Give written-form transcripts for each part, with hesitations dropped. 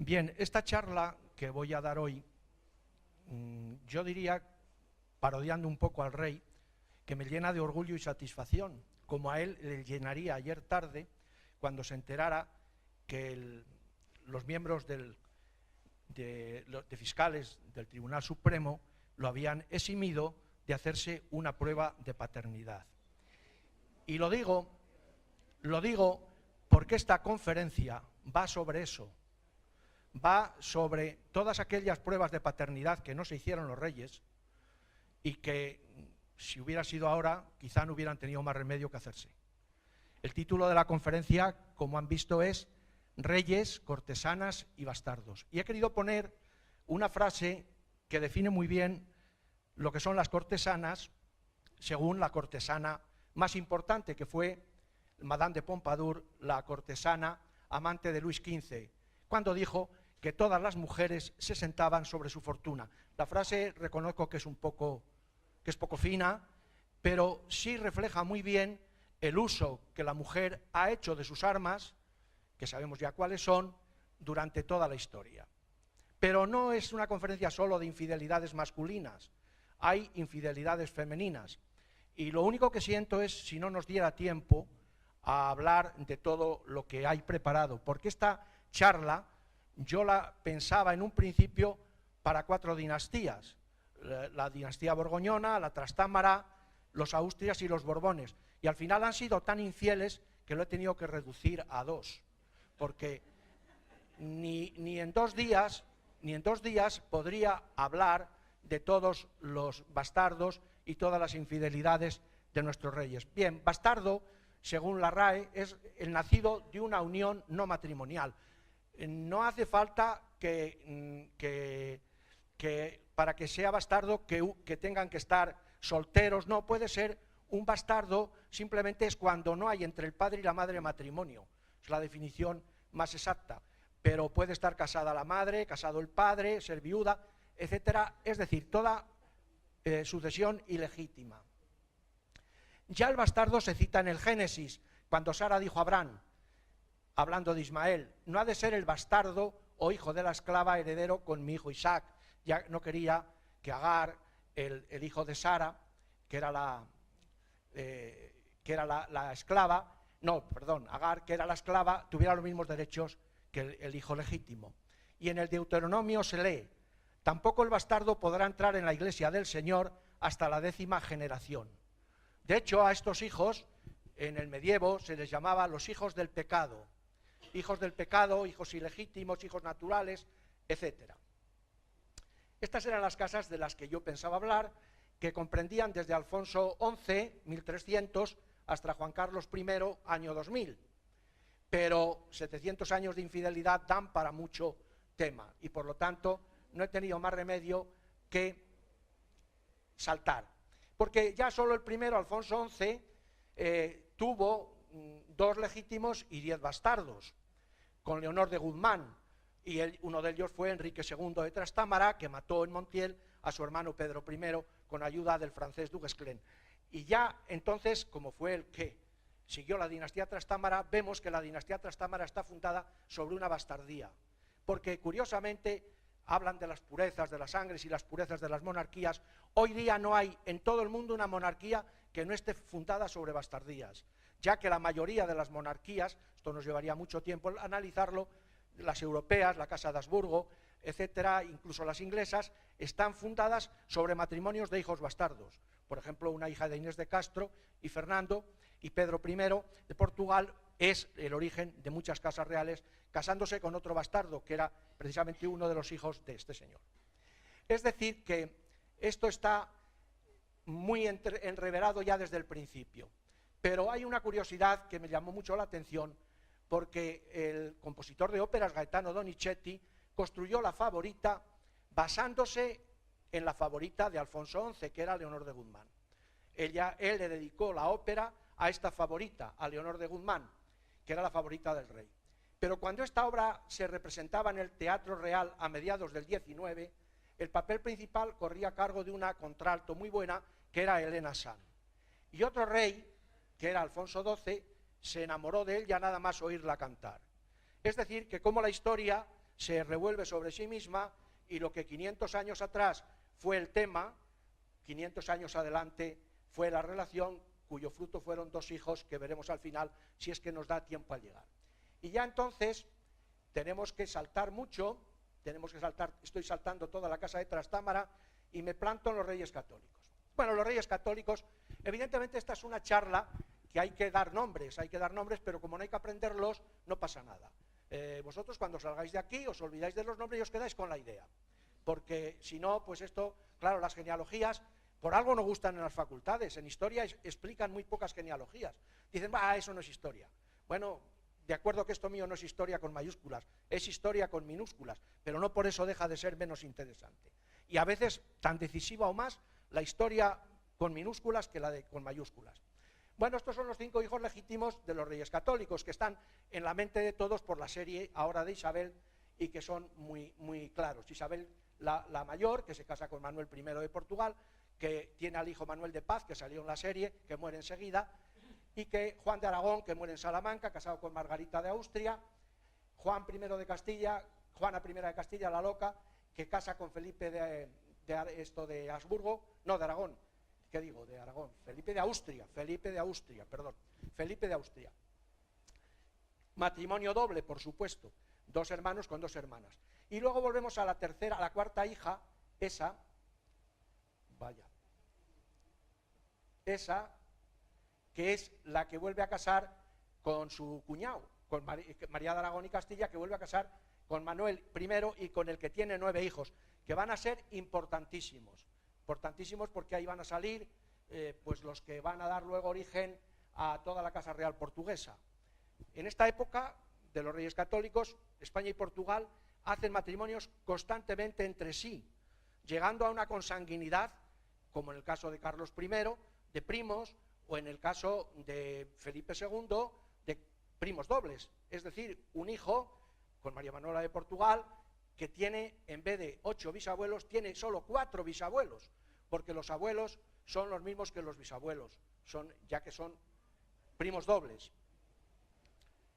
Bien, esta charla que voy a dar hoy, yo diría, parodiando un poco al rey, que me llena de orgullo y satisfacción, como a él le llenaría ayer tarde cuando se enterara que los miembros de fiscales del Tribunal Supremo lo habían eximido de hacerse una prueba de paternidad. Y lo digo porque esta conferencia va sobre eso, va sobre todas aquellas pruebas de paternidad que no se hicieron los reyes y que, si hubiera sido ahora, quizá no hubieran tenido más remedio que hacerse. El título de la conferencia, como han visto, es Reyes, cortesanas y bastardos. Y he querido poner una frase que define muy bien lo que son las cortesanas, según la cortesana más importante, que fue Madame de Pompadour, la cortesana amante de Luis XV, cuando dijo que todas las mujeres se sentaban sobre su fortuna. La frase reconozco que es poco fina, pero sí refleja muy bien el uso que la mujer ha hecho de sus armas, que sabemos ya cuáles son, durante toda la historia. Pero no es una conferencia solo de infidelidades masculinas, hay infidelidades femeninas. Y lo único que siento es, si no nos diera tiempo a hablar de todo lo que hay preparado, porque esta charla yo la pensaba en un principio para 4 dinastías, la dinastía borgoñona, la trastámara, los Austrias y los Borbones, y al final han sido tan infieles que lo he tenido que reducir a 2, porque ni en dos días podría hablar de todos los bastardos y todas las infidelidades de nuestros reyes. Bien, bastardo, según la RAE, es el nacido de una unión no matrimonial. No hace falta que para que sea bastardo que tengan que estar solteros, no, puede ser un bastardo, simplemente es cuando no hay entre el padre y la madre matrimonio, es la definición más exacta, pero puede estar casada la madre, casado el padre, ser viuda, etcétera, es decir, toda sucesión ilegítima. Ya el bastardo se cita en el Génesis, cuando Sara dijo a Abraham, hablando de Ismael, no ha de ser el bastardo o hijo de la esclava heredero con mi hijo Isaac. Ya no quería que Agar, el hijo de Sara, Agar, que era la esclava, tuviera los mismos derechos que el hijo legítimo. Y en el Deuteronomio se lee, tampoco el bastardo podrá entrar en la iglesia del Señor hasta la 10ª generación. De hecho, a estos hijos, en el medievo, se les llamaba los hijos del pecado, hijos ilegítimos, hijos naturales, etc. Estas eran las casas de las que yo pensaba hablar, que comprendían desde Alfonso XI, 1300, hasta Juan Carlos I, año 2000. Pero 700 años de infidelidad dan para mucho tema, y por lo tanto no he tenido más remedio que saltar. Porque ya solo el primero, Alfonso XI, tuvo 2 legítimos y 10 bastardos, con Leonor de Guzmán, y uno de ellos fue Enrique II de Trastámara, que mató en Montiel a su hermano Pedro I con ayuda del francés Du Guesclin. Y ya entonces, como fue el que siguió la dinastía Trastámara, vemos que la dinastía Trastámara está fundada sobre una bastardía, porque curiosamente hablan de las purezas de las sangres y las purezas de las monarquías. Hoy día no hay en todo el mundo una monarquía que no esté fundada sobre bastardías, ya que la mayoría de las monarquías, esto nos llevaría mucho tiempo analizarlo, las europeas, la Casa de Habsburgo, etcétera, incluso las inglesas, están fundadas sobre matrimonios de hijos bastardos. Por ejemplo, una hija de Inés de Castro y Fernando, y Pedro I de Portugal es el origen de muchas casas reales, casándose con otro bastardo, que era precisamente uno de los hijos de este señor. Es decir, que esto está muy enreverado ya desde el principio. Pero hay una curiosidad que me llamó mucho la atención, porque el compositor de óperas, Gaetano Donizetti, construyó la Favorita basándose en la favorita de Alfonso XI, que era Leonor de Guzmán. Él le dedicó la ópera a esta favorita, a Leonor de Guzmán, que era la favorita del rey. Pero cuando esta obra se representaba en el Teatro Real a mediados del XIX, el papel principal corría a cargo de una contralto muy buena, que era Helena Sanz. Y otro rey, que era Alfonso XII, se enamoró de él ya nada más oírla cantar. Es decir, que como la historia se revuelve sobre sí misma y lo que 500 años atrás fue el tema, 500 años adelante fue la relación, cuyo fruto fueron 2 hijos que veremos al final, si es que nos da tiempo al llegar. Y ya entonces tenemos que saltar mucho, estoy saltando toda la casa de Trastámara y me planto en los Reyes Católicos. Bueno, los Reyes Católicos, evidentemente esta es una charla que hay que dar nombres, pero como no hay que aprenderlos, no pasa nada. Vosotros cuando salgáis de aquí os olvidáis de los nombres y os quedáis con la idea, porque si no, pues esto, claro, las genealogías por algo no gustan en las facultades, en historia explican muy pocas genealogías, dicen, eso no es historia. Bueno, de acuerdo que esto mío no es historia con mayúsculas, es historia con minúsculas, pero no por eso deja de ser menos interesante. Y a veces tan decisiva o más la historia con minúsculas que la con mayúsculas. Bueno, estos son los 5 hijos legítimos de los Reyes Católicos, que están en la mente de todos por la serie ahora de Isabel y que son muy, muy claros. Isabel la mayor, que se casa con Manuel I de Portugal, que tiene al hijo Manuel de Paz, que salió en la serie, que muere enseguida, y que Juan de Aragón, que muere en Salamanca, casado con Margarita de Austria, Juana I de Castilla, la loca, que casa con Felipe de Habsburgo, no, de Aragón, ¿qué digo? De Aragón, Felipe de Austria, Matrimonio doble, por supuesto, 2 hermanos con 2 hermanas. Y luego volvemos a la cuarta hija, esa, que es la que vuelve a casar con su cuñado, con María de Aragón y Castilla, que vuelve a casar con Manuel I y con el que tiene 9 hijos, que van a ser importantísimos porque ahí van a salir pues los que van a dar luego origen a toda la Casa Real portuguesa. En esta época de los Reyes Católicos, España y Portugal hacen matrimonios constantemente entre sí, llegando a una consanguinidad, como en el caso de Carlos I, de primos, o en el caso de Felipe II, de primos dobles, es decir, un hijo con María Manuela de Portugal que tiene, en vez de 8 bisabuelos, tiene solo 4 bisabuelos, porque los abuelos son los mismos que los bisabuelos, ya que son primos dobles.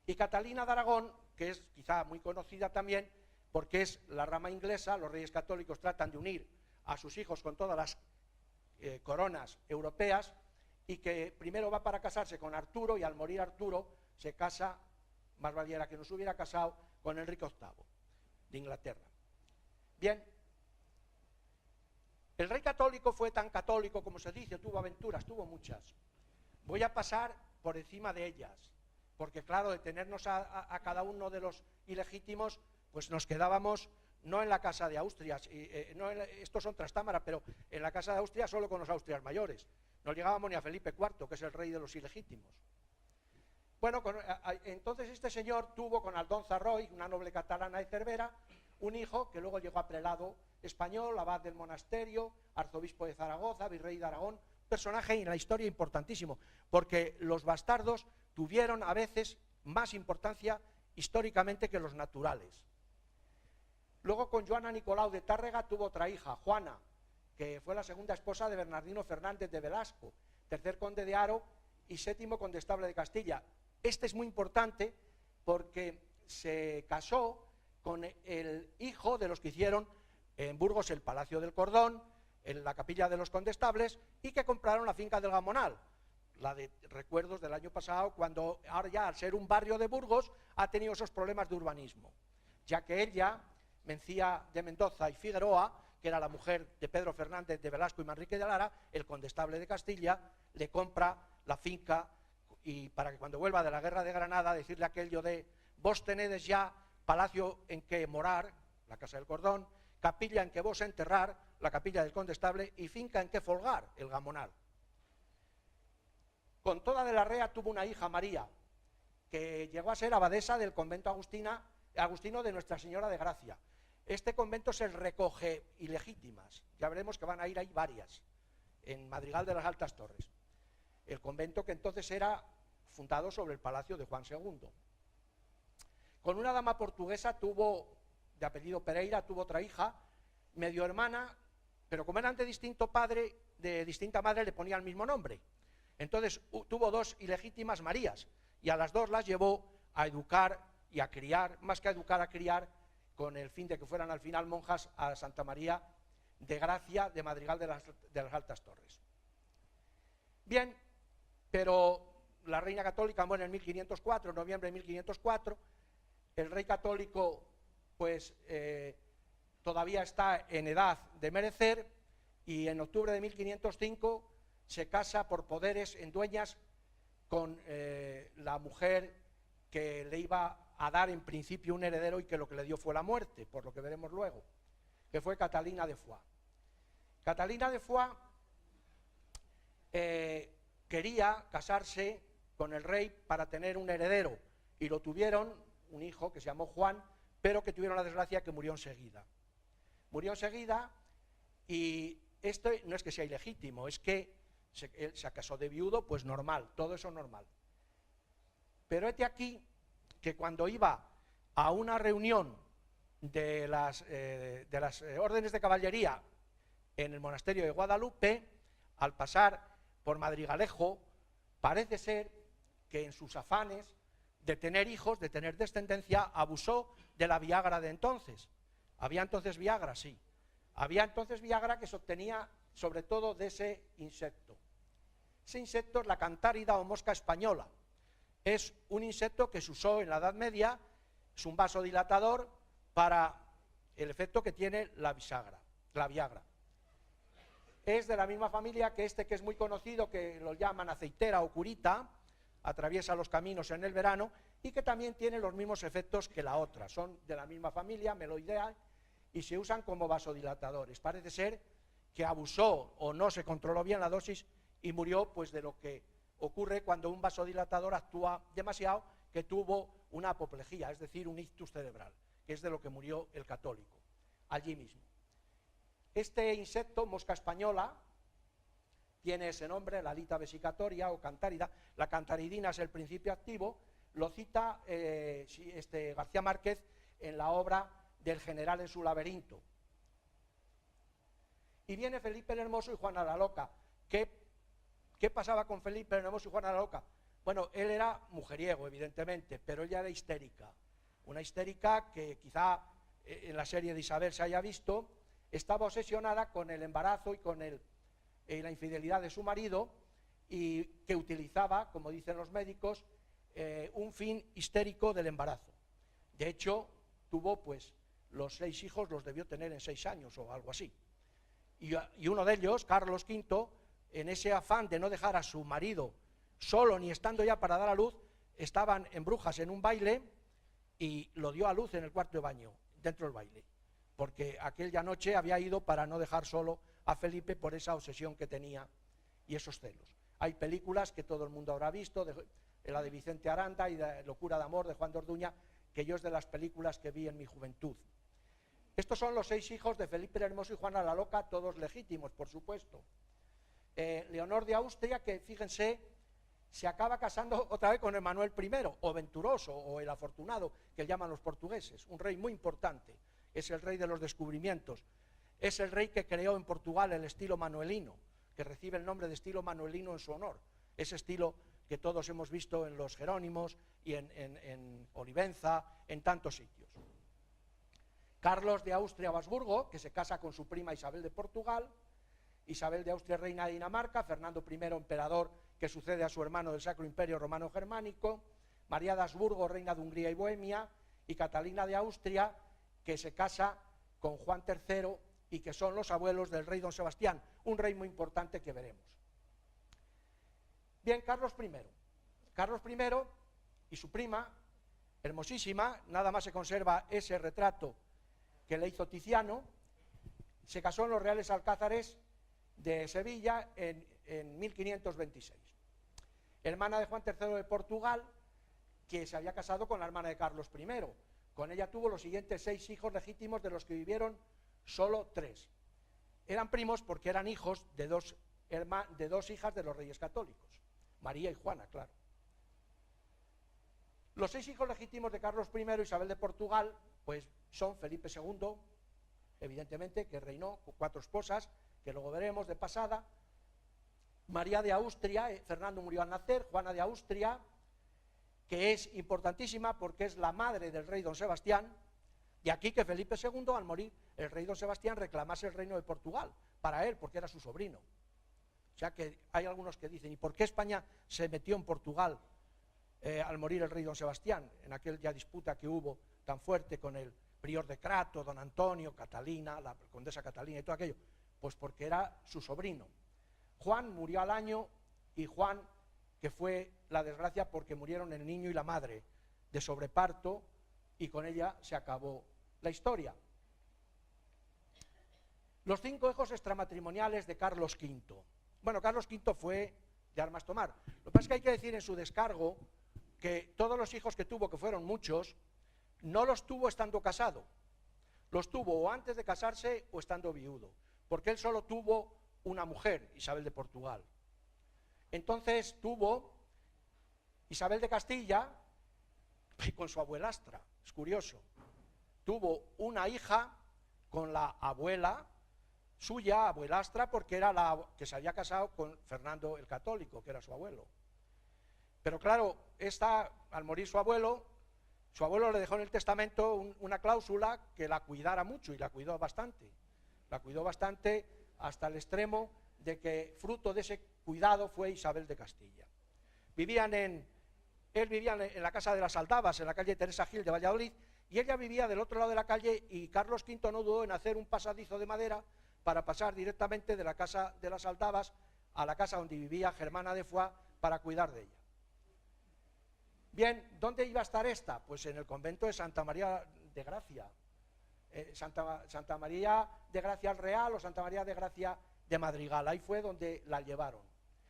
Y Catalina de Aragón, que es quizá muy conocida también, porque es la rama inglesa, los Reyes Católicos tratan de unir a sus hijos con todas las coronas europeas, y que primero va para casarse con Arturo, y al morir Arturo se casa, más valiera que no se hubiera casado, con Enrique VIII de Inglaterra. Bien, el rey católico fue tan católico como se dice, tuvo aventuras, tuvo muchas. Voy a pasar por encima de ellas, porque claro, detenernos a cada uno de los ilegítimos, pues nos quedábamos no en la casa de Austria, estos son Trastámara, pero en la casa de Austria solo con los Austrias mayores. No llegábamos ni a Felipe IV, que es el rey de los ilegítimos. Bueno, entonces este señor tuvo con Aldonza Roy, una noble catalana de Cervera, un hijo que luego llegó a prelado español, abad del monasterio, arzobispo de Zaragoza, virrey de Aragón, personaje en la historia importantísimo, porque los bastardos tuvieron a veces más importancia históricamente que los naturales. Luego con Joana Nicolau de Tárrega tuvo otra hija, Juana, que fue la segunda esposa de Bernardino Fernández de Velasco, tercer conde de Haro y 7º condestable de Castilla. Este es muy importante porque se casó con el hijo de los que hicieron en Burgos el Palacio del Cordón, en la capilla de los condestables, y que compraron la finca del Gamonal, la de recuerdos del año pasado, cuando ahora ya al ser un barrio de Burgos ha tenido esos problemas de urbanismo, ya que ella, Mencía de Mendoza y Figueroa, que era la mujer de Pedro Fernández de Velasco y Manrique de Lara, el condestable de Castilla, le compra la finca, y para que cuando vuelva de la guerra de Granada decirle aquello de: vos tenedes ya palacio en que morar, la casa del Cordón, capilla en que vos enterrar, la capilla del condestable, y finca en que folgar, el Gamonal. Con toda de la Rea tuvo una hija, María, que llegó a ser abadesa del convento agustino de Nuestra Señora de Gracia. Este convento se recoge ilegítimas, ya veremos que van a ir ahí varias, en Madrigal de las Altas Torres. El convento que entonces era fundado sobre el palacio de Juan II. Con una dama portuguesa de apellido Pereira, tuvo otra hija, medio hermana, pero como eran de distinto padre, de distinta madre, le ponía el mismo nombre. Entonces tuvo 2 ilegítimas Marías, y a las 2 las llevó a educar y a criar, más que a educar, a criar, con el fin de que fueran al final monjas a Santa María de Gracia de Madrigal de las Altas Torres. Bien, pero la reina católica muere en 1504, en noviembre de 1504, el rey católico pues todavía está en edad de merecer y en octubre de 1505 se casa por poderes en dueñas con la mujer que le iba a dar en principio un heredero y que lo que le dio fue la muerte, por lo que veremos luego, que fue Catalina de Foix. Catalina de Foix quería casarse con el rey para tener un heredero y lo tuvieron, un hijo que se llamó Juan, pero que tuvieron la desgracia que murió enseguida. Murió enseguida y esto no es que sea ilegítimo, es que él se casó de viudo, pues normal, todo eso normal. Pero hete aquí que cuando iba a una reunión de las órdenes de caballería en el monasterio de Guadalupe, al pasar por Madrigalejo, parece ser que en sus afanes de tener hijos, de tener descendencia, abusó de la Viagra de entonces. ¿Había entonces Viagra? Sí. Había entonces Viagra que se obtenía sobre todo de ese insecto. Ese insecto es la cantárida o mosca española. Es un insecto que se usó en la Edad Media, es un vasodilatador para el efecto que tiene la Viagra. Es de la misma familia que este que es muy conocido, que lo llaman aceitera o curita, atraviesa los caminos en el verano y que también tiene los mismos efectos que la otra. Son de la misma familia, meloidea, y se usan como vasodilatadores. Parece ser que abusó o no se controló bien la dosis y murió pues de lo que ocurre cuando un vasodilatador actúa demasiado, que tuvo una apoplejía, es decir, un ictus cerebral, que es de lo que murió el católico, allí mismo. Este insecto, mosca española, tiene ese nombre, la alita vesicatoria o cantárida. La cantaridina es el principio activo, lo cita García Márquez en la obra del General en su laberinto. Y viene Felipe el Hermoso y Juana la Loca. ¿Qué pasaba con Felipe el Hermoso y Juana la Loca? Bueno, él era mujeriego, evidentemente, pero ella era histérica. Una histérica que quizá en la serie de Isabel se haya visto, estaba obsesionada con el embarazo y con la infidelidad de su marido y que utilizaba, como dicen los médicos, un fin histérico del embarazo. De hecho, tuvo pues los 6 hijos, los debió tener en 6 años o algo así. Y uno de ellos, Carlos V, en ese afán de no dejar a su marido solo ni estando ya para dar a luz, estaban en Brujas en un baile y lo dio a luz en el cuarto de baño, dentro del baile, porque aquella noche había ido para no dejar solo a Felipe por esa obsesión que tenía y esos celos. Hay películas que todo el mundo habrá visto, la de Vicente Aranda y de Locura de Amor de Juan de Orduña, que yo es de las películas que vi en mi juventud. Estos son los 6 hijos de Felipe el Hermoso y Juana la Loca, todos legítimos, por supuesto. Leonor de Austria, que fíjense, se acaba casando otra vez con Emanuel I, o Venturoso, o el Afortunado, que llaman los portugueses, un rey muy importante, es el rey de los descubrimientos, es el rey que creó en Portugal el estilo manuelino, que recibe el nombre de estilo manuelino en su honor, ese estilo que todos hemos visto en los Jerónimos y en Olivenza, en tantos sitios. Carlos de Austria-Habsburgo, que se casa con su prima Isabel de Portugal, Isabel de Austria, reina de Dinamarca, Fernando I, emperador, que sucede a su hermano del Sacro Imperio Romano Germánico, María de Habsburgo, reina de Hungría y Bohemia, y Catalina de Austria, que se casa con Juan III y que son los abuelos del rey don Sebastián, un rey muy importante que veremos. Bien, Carlos I y su prima, hermosísima, nada más se conserva ese retrato que le hizo Tiziano, se casó en los Reales Alcázares de Sevilla en 1526. Hermana de Juan III de Portugal, que se había casado con la hermana de Carlos I. Con ella tuvo los siguientes 6 hijos legítimos, de los que vivieron solo 3. Eran primos porque eran hijos de dos hijas de los reyes católicos, María y Juana, claro. Los 6 hijos legítimos de Carlos I, Isabel de Portugal, pues son Felipe II, evidentemente, que reinó con 4 esposas, que luego veremos de pasada, María de Austria, Fernando murió al nacer, Juana de Austria, que es importantísima porque es la madre del rey don Sebastián, Y aquí que Felipe II, al morir el rey don Sebastián, reclamase el reino de Portugal para él, porque era su sobrino. O sea que hay algunos que dicen, ¿y por qué España se metió en Portugal al morir el rey don Sebastián? En aquella disputa que hubo tan fuerte con el prior de Crato, don Antonio, Catalina, la condesa Catalina y todo aquello. Pues porque era su sobrino. Juan murió al año, y Juan, que fue la desgracia porque murieron el niño y la madre de sobreparto, y con ella se acabó la historia. Los 5 hijos extramatrimoniales de Carlos V. Bueno, Carlos V fue de armas tomar. Lo que pasa es que hay que decir en su descargo que todos los hijos que tuvo, que fueron muchos, no los tuvo estando casado. Los tuvo o antes de casarse o estando viudo, porque él solo tuvo una mujer, Isabel de Portugal. Entonces tuvo Isabel de Castilla con su abuelastra, es curioso. Tuvo una hija con la abuela suya, abuelastra, porque era la que se había casado con Fernando el Católico, que era su abuelo. Pero claro, al morir su abuelo le dejó en el testamento una cláusula que la cuidara mucho, y la cuidó bastante. La cuidó bastante hasta el extremo de que fruto de ese cuidado fue Isabel de Castilla. Él vivía en la casa de las Aldabas, en la calle Teresa Gil de Valladolid, y ella vivía del otro lado de la calle, y Carlos V no dudó en hacer un pasadizo de madera para pasar directamente de la casa de las Aldabas a la casa donde vivía Germana de Foix para cuidar de ella. Bien, ¿dónde iba a estar esta? Pues en el convento de Santa María de Gracia. Santa María de Gracia al Real o Santa María de Gracia de Madrigal. Ahí fue donde la llevaron.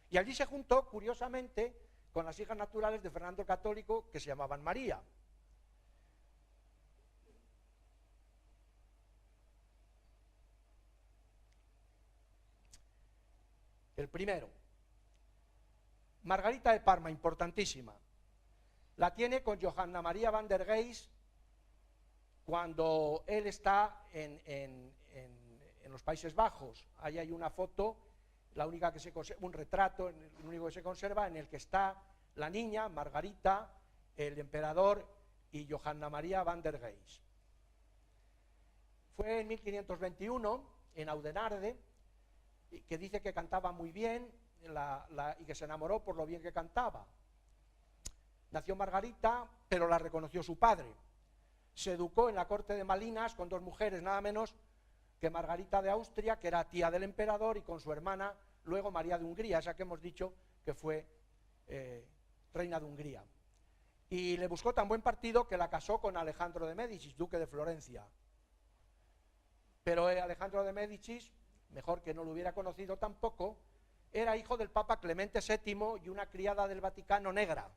Y allí se juntó, curiosamente, con las hijas naturales de Fernando el Católico, que se llamaban María. El primero, Margarita de Parma, importantísima. La tiene con Johanna María van der Geest cuando él está en los Países Bajos. Ahí hay una foto, la única que se conserva, un retrato, el único que se conserva, en el que está la niña, Margarita, el emperador y Johanna María van der Geest. Fue en 1521, en Audenarde, que dice que cantaba muy bien y que se enamoró por lo bien que cantaba. Nació Margarita, pero la reconoció su padre. Se educó en la corte de Malinas con 2 mujeres, nada menos que Margarita de Austria, que era tía del emperador, y con su hermana, luego María de Hungría, esa que hemos dicho que fue reina de Hungría. Y le buscó tan buen partido que la casó con Alejandro de Médicis, duque de Florencia. Pero Alejandro de Médicis, mejor que no lo hubiera conocido tampoco, era hijo del Papa Clemente VII y una criada del Vaticano negra,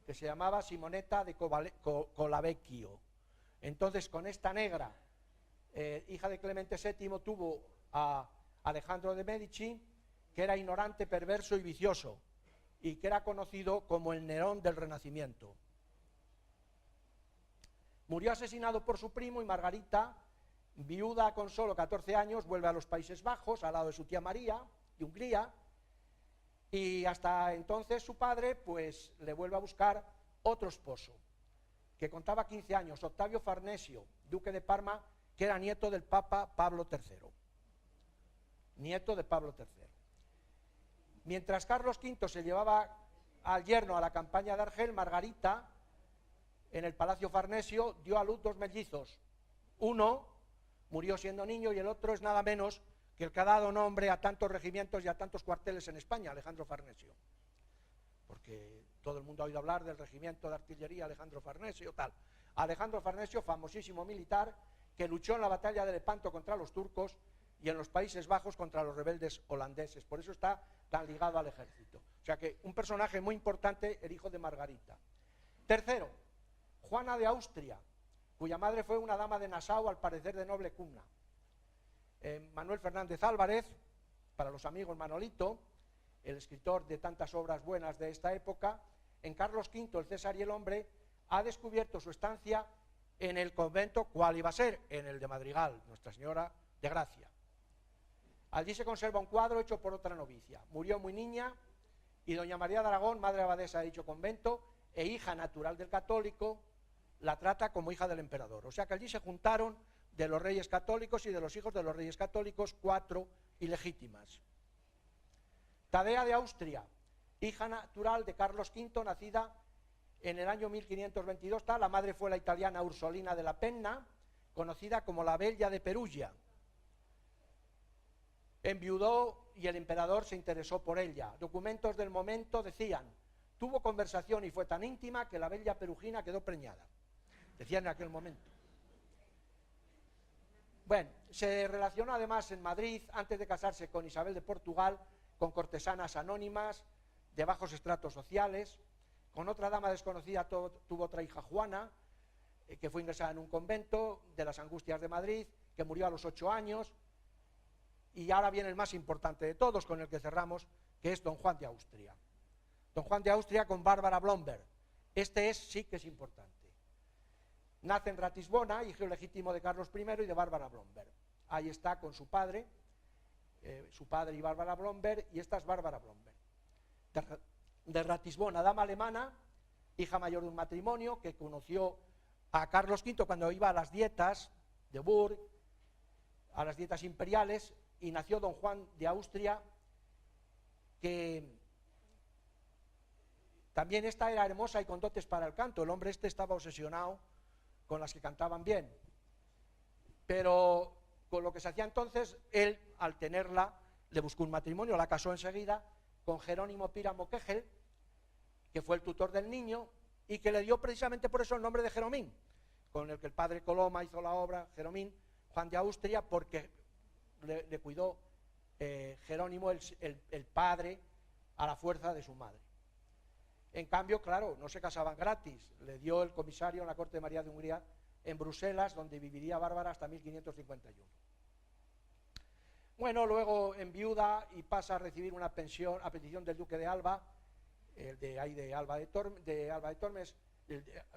que se llamaba Simonetta de Colavecchio. Entonces, con esta negra, hija de Clemente VII, tuvo a Alejandro de Medici, que era ignorante, perverso y vicioso, y que era conocido como el Nerón del Renacimiento. Murió asesinado por su primo, y Margarita, viuda con solo 14 años, vuelve a los Países Bajos, al lado de su tía María, de Hungría, y hasta entonces su padre pues le vuelve a buscar otro esposo, que contaba 15 años, Octavio Farnesio, duque de Parma, que era nieto del Papa Pablo III. Nieto de Pablo III. Mientras Carlos V se llevaba al yerno a la campaña de Argel, Margarita, en el Palacio Farnesio, dio a luz 2 mellizos. Uno murió siendo niño y el otro es nada menos que el que ha dado nombre a tantos regimientos y a tantos cuarteles en España, Alejandro Farnesio. Porque todo el mundo ha oído hablar del regimiento de artillería Alejandro Farnesio, tal. Alejandro Farnesio, famosísimo militar, que luchó en la batalla de Lepanto contra los turcos y en los Países Bajos contra los rebeldes holandeses. Por eso está tan ligado al ejército. O sea que un personaje muy importante, el hijo de Margarita. Tercero, Juana de Austria, cuya madre fue una dama de Nassau, al parecer de noble cuna. Manuel Fernández Álvarez, para los amigos Manolito, el escritor de tantas obras buenas de esta época, en Carlos V, el César y el hombre, ha descubierto su estancia en el convento. ¿Cuál iba a ser? En el de Madrigal, Nuestra Señora de Gracia. Allí se conserva un cuadro hecho por otra novicia. Murió muy niña y doña María de Aragón, madre abadesa de dicho convento e hija natural del católico, la trata como hija del emperador. O sea que allí se juntaron de los reyes católicos y de los hijos de los reyes católicos 4 ilegítimas. Tadea de Austria, hija natural de Carlos V, nacida en el año 1522, la madre fue la italiana Ursolina de la Penna, conocida como la Bella de Perugia. Enviudó y el emperador se interesó por ella. Documentos del momento decían: tuvo conversación y fue tan íntima que la bella perugina quedó preñada. Decían en aquel momento. Bueno, se relacionó además en Madrid, antes de casarse con Isabel de Portugal, con cortesanas anónimas de bajos estratos sociales. Con otra dama desconocida tuvo otra hija, Juana, que fue ingresada en un convento de las Angustias de Madrid, que murió a los 8 años. Y ahora viene el más importante de todos, con el que cerramos, que es don Juan de Austria. Don Juan de Austria con Bárbara Blomberg. Sí que es importante. Nace en Ratisbona, hijo legítimo de Carlos I y de Bárbara Blomberg. Ahí está con su padre y Bárbara Blomberg, y esta es Bárbara Blomberg. De Ratisbona, dama alemana, hija mayor de un matrimonio, que conoció a Carlos V cuando iba a las dietas de Burg, a las dietas imperiales, y nació don Juan de Austria, que también esta era hermosa y con dotes para el canto. El hombre estaba obsesionado con las que cantaban bien, pero con lo que se hacía entonces, él, al tenerla, le buscó un matrimonio, la casó enseguida con Jerónimo Píramo Kegel, que fue el tutor del niño y que le dio precisamente por eso el nombre de Jeromín, con el que el padre Coloma hizo la obra, Jeromín, Juan de Austria, porque le cuidó Jerónimo, el padre, a la fuerza de su madre. En cambio, claro, no se casaban gratis, le dio el comisario en la corte de María de Hungría en Bruselas, donde viviría Bárbara hasta 1551. Bueno, luego enviuda y pasa a recibir una pensión a petición del duque de Alba, de Alba de Tormes,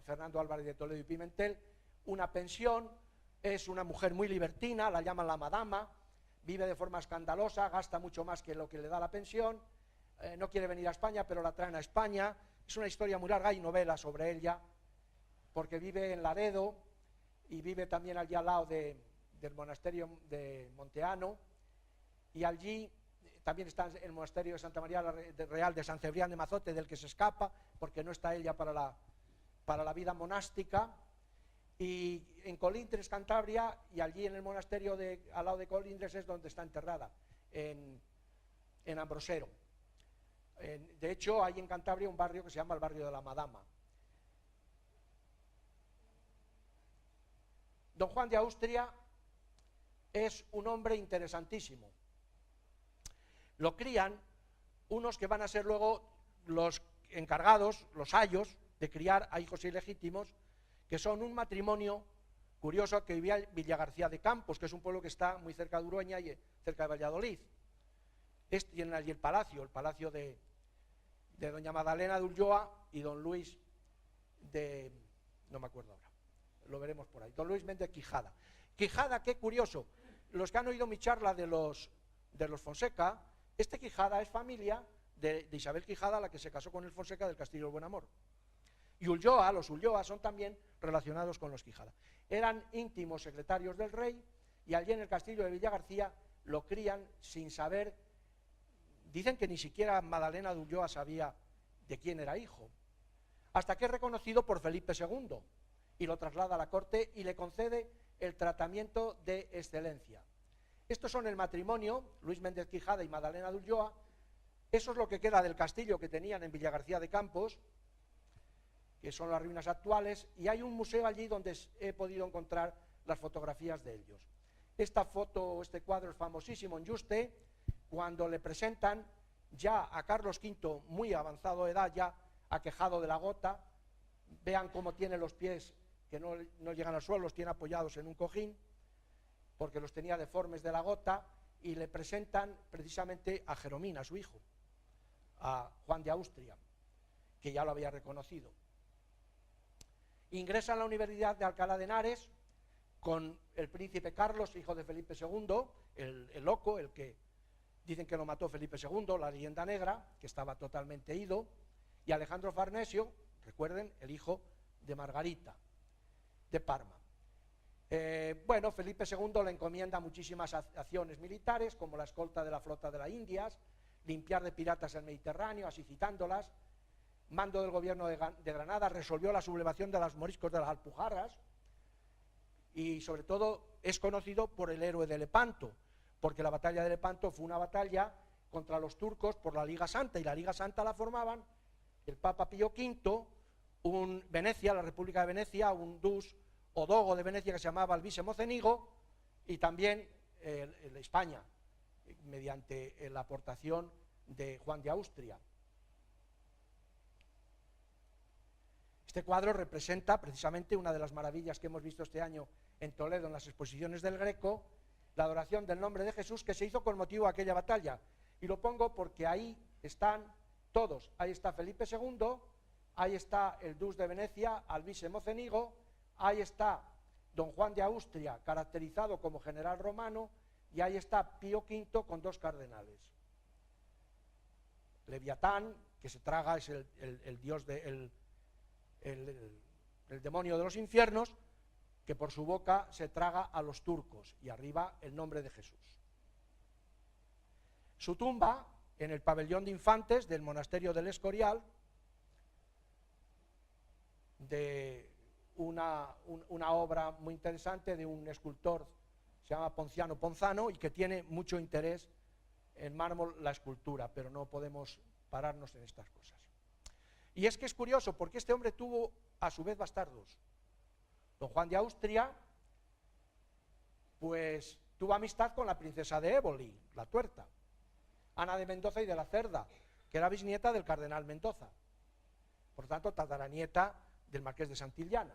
Fernando Álvarez de Toledo y Pimentel, una pensión. Es una mujer muy libertina, la llaman la madama, vive de forma escandalosa, gasta mucho más que lo que le da la pensión, no quiere venir a España, pero la traen a España. Es una historia muy larga, hay novelas sobre ella, porque vive en Laredo y vive también allí al lado del monasterio de Monteano, y allí también está el monasterio de Santa María Real de San Cebrián de Mazote, del que se escapa, porque no está ella para la vida monástica. Y en Colindres, Cantabria, y allí en el monasterio al lado de Colindres es donde está enterrada, en Ambrosero. De hecho, hay en Cantabria un barrio que se llama el barrio de la Madama. Don Juan de Austria es un hombre interesantísimo. Lo crían unos que van a ser luego los encargados, los ayos, de criar a hijos ilegítimos, que son un matrimonio curioso que vivía en Villagarcía de Campos, que es un pueblo que está muy cerca de Urueña y cerca de Valladolid. Tienen allí el palacio de doña Magdalena de Ulloa y don Luis no me acuerdo ahora, lo veremos por ahí, don Luis Méndez Quijada. Quijada, qué curioso, los que han oído mi charla de los Fonseca, Quijada es familia de Isabel Quijada, la que se casó con el Fonseca del Castillo del Buen Amor. Y Ulloa, los Ulloa son también relacionados con los Quijada. Eran íntimos secretarios del rey y allí en el castillo de Villagarcía lo crían sin saber. Dicen que ni siquiera Magdalena de Ulloa sabía de quién era hijo, hasta que es reconocido por Felipe II y lo traslada a la corte y le concede el tratamiento de excelencia. Estos son el matrimonio, Luis Méndez Quijada y Magdalena de Ulloa. Eso es lo que queda del castillo que tenían en Villagarcía de Campos, que son las ruinas actuales, y hay un museo allí donde he podido encontrar las fotografías de ellos. Esta foto, este cuadro es famosísimo en Yuste, cuando le presentan ya a Carlos V, muy avanzado de edad, ya aquejado de la gota. Vean cómo tiene los pies que no llegan al suelo, los tiene apoyados en un cojín, porque los tenía deformes de la gota, y le presentan precisamente a Jeromín, a su hijo, a Juan de Austria, que ya lo había reconocido. Ingresa en la Universidad de Alcalá de Henares con el príncipe Carlos, hijo de Felipe II, el loco, el que dicen que lo mató Felipe II, la leyenda negra, que estaba totalmente ido, y Alejandro Farnesio, recuerden, el hijo de Margarita. de Parma. Bueno, Felipe II le encomienda muchísimas acciones militares, como la escolta de la flota de las Indias, limpiar de piratas el Mediterráneo, así citándolas, mando del gobierno de Granada, resolvió la sublevación de los moriscos de las Alpujarras, y sobre todo es conocido por el héroe de Lepanto, porque la batalla de Lepanto fue una batalla contra los turcos por la Liga Santa, y la Liga Santa la formaban el Papa Pío V, Venecia, la República de Venecia, un dus o dogo de Venecia que se llamaba Albise Mocenigo, y también España, mediante la aportación de Juan de Austria. Este cuadro representa precisamente una de las maravillas que hemos visto este año en Toledo en las exposiciones del Greco, la adoración del nombre de Jesús que se hizo con motivo de aquella batalla. Y lo pongo porque ahí están todos. Ahí está Felipe II, ahí está el dus de Venecia, Albise Mocenigo, ahí está don Juan de Austria, caracterizado como general romano, y ahí está Pío V con dos cardenales. Leviatán, que se traga, es el dios el demonio de los infiernos, que por su boca se traga a los turcos, y arriba el nombre de Jesús. Su tumba, en el pabellón de infantes del monasterio del Escorial, de una obra muy interesante de un escultor, se llama Ponciano Ponzano, y que tiene mucho interés en mármol la escultura, pero no podemos pararnos en estas cosas. Y es que es curioso, porque este hombre tuvo a su vez bastardos. Don Juan de Austria, pues tuvo amistad con la princesa de Éboli, la tuerta, Ana de Mendoza y de la Cerda, que era bisnieta del cardenal Mendoza, por tanto tataranieta del marqués de Santillana,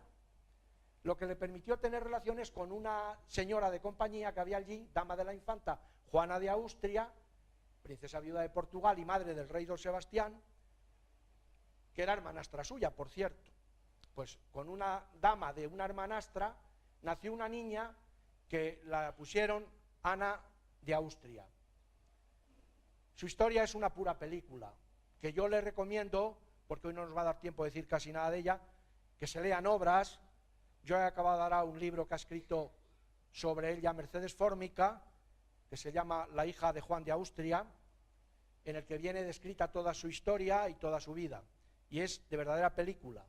lo que le permitió tener relaciones con una señora de compañía que había allí, dama de la infanta Juana de Austria, princesa viuda de Portugal y madre del rey don Sebastián, que era hermanastra suya, por cierto. Pues con una dama de una hermanastra nació una niña que la pusieron Ana de Austria. Su historia es una pura película, que yo le recomiendo, porque hoy no nos va a dar tiempo de decir casi nada de ella, que se lean obras. Yo he acabado de dar un libro que ha escrito sobre ella Mercedes Fórmica, que se llama La hija de Juan de Austria, en el que viene descrita toda su historia y toda su vida, y es de verdadera película,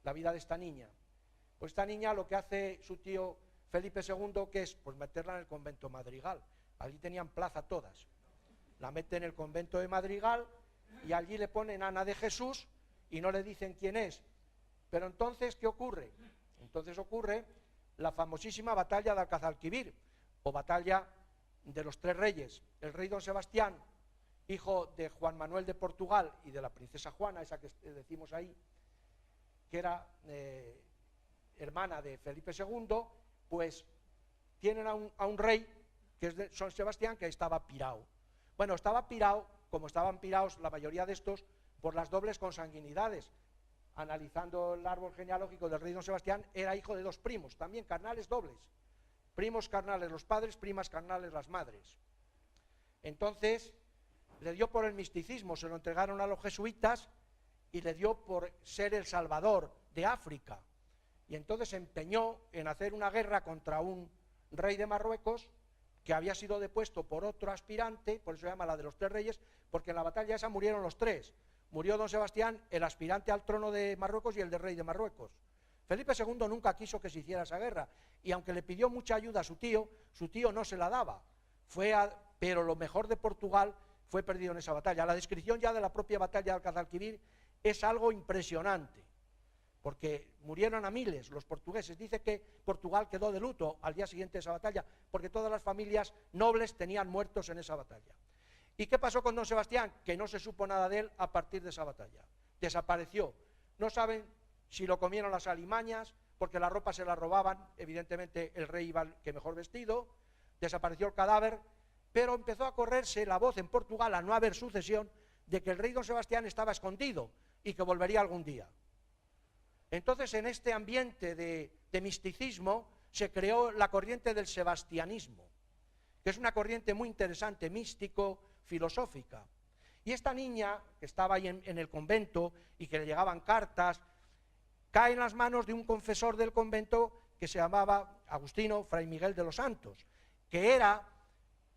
la vida de esta niña. Pues esta niña lo que hace su tío Felipe II, ¿qué es? Pues meterla en el convento Madrigal. Allí tenían plaza todas. La mete en el convento de Madrigal y allí le ponen Ana de Jesús y no le dicen quién es. Pero entonces, ¿qué ocurre? Entonces ocurre la famosísima batalla de Alcazalquivir, o batalla de los tres reyes. El rey don Sebastián, hijo de Juan Manuel de Portugal y de la princesa Juana, esa que decimos ahí, que era hermana de Felipe II, pues tienen a un rey, que es de San Sebastián, que estaba pirado. Bueno, estaba pirado, como estaban pirados la mayoría de estos, por las dobles consanguinidades. Analizando el árbol genealógico del rey don Sebastián, era hijo de dos primos, también carnales dobles. Primos carnales los padres, primas carnales las madres. Entonces, le dio por el misticismo, se lo entregaron a los jesuitas y le dio por ser el salvador de África. Y entonces se empeñó en hacer una guerra contra un rey de Marruecos que había sido depuesto por otro aspirante, por eso se llama la de los tres reyes, porque en la batalla esa murieron los tres. Murió don Sebastián, el aspirante al trono de Marruecos y el del rey de Marruecos. Felipe II nunca quiso que se hiciera esa guerra, y aunque le pidió mucha ayuda a su tío no se la daba. Pero lo mejor de Portugal fue perdido en esa batalla. La descripción ya de la propia batalla de Alcazalquivir es algo impresionante, porque murieron a miles los portugueses. Dice que Portugal quedó de luto al día siguiente de esa batalla, porque todas las familias nobles tenían muertos en esa batalla. ¿Y qué pasó con don Sebastián? Que no se supo nada de él a partir de esa batalla. Desapareció. No saben si lo comieron las alimañas, porque la ropa se la robaban, evidentemente el rey iba el que mejor vestido, desapareció el cadáver, pero empezó a correrse la voz en Portugal, a no haber sucesión, de que el rey don Sebastián estaba escondido y que volvería algún día. Entonces, en este ambiente de misticismo, se creó la corriente del sebastianismo, que es una corriente muy interesante, místico, filosófica. Y esta niña, que estaba ahí en el convento y que le llegaban cartas, cae en las manos de un confesor del convento que se llamaba Agustino Fray Miguel de los Santos, que era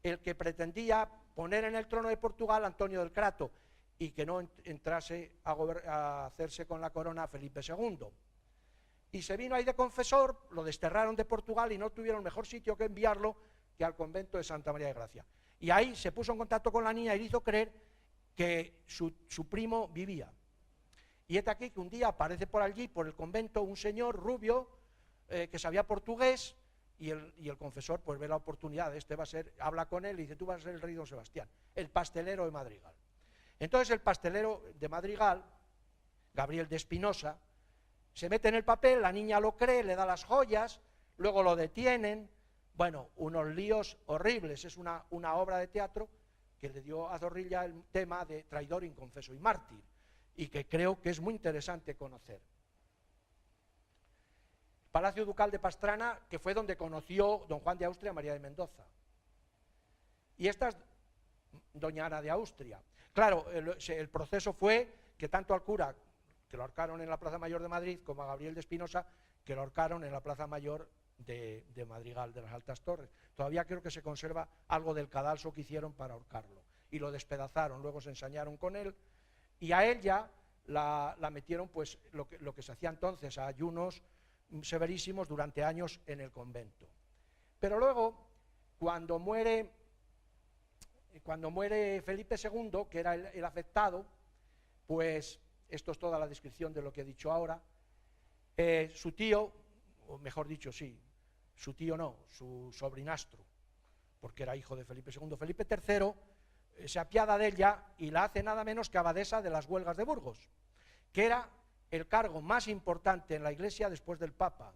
el que pretendía poner en el trono de Portugal a Antonio del Crato y que no entrase a hacerse con la corona Felipe II. Y se vino ahí de confesor, lo desterraron de Portugal y no tuvieron mejor sitio que enviarlo que al convento de Santa María de Gracia. Y ahí se puso en contacto con la niña y le hizo creer que su primo vivía. Y es aquí que un día aparece por allí, por el convento, un señor rubio que sabía portugués, y el confesor pues ve la oportunidad, habla con él y dice, tú vas a ser el rey don Sebastián, el pastelero de Madrigal. Entonces el pastelero de Madrigal, Gabriel de Espinosa, se mete en el papel, la niña lo cree, le da las joyas, luego lo detienen, bueno, unos líos horribles, es una obra de teatro que le dio a Zorrilla el tema de traidor, inconfeso y mártir, y que creo que es muy interesante conocer. Palacio Ducal de Pastrana, que fue donde conoció don Juan de Austria a María de Mendoza. Y esta es doña Ana de Austria. Claro, el proceso fue que tanto al cura, que lo ahorcaron en la Plaza Mayor de Madrid, como a Gabriel de Espinosa, que lo ahorcaron en la Plaza Mayor de Madrigal, de las Altas Torres. Todavía creo que se conserva algo del cadalso que hicieron para ahorcarlo. Y lo despedazaron, luego se ensañaron con él, y a él ya la metieron, pues, lo que se hacía entonces, a ayunos severísimos durante años en el convento. Pero luego, cuando muere Felipe II, que era el afectado, pues esto es toda la descripción de lo que he dicho ahora, su tío, o mejor dicho, sí, su tío no, su sobrinastro, porque era hijo de Felipe II, Felipe III, se apiada de ella y la hace nada menos que abadesa de las Huelgas de Burgos, que era el cargo más importante en la Iglesia después del Papa.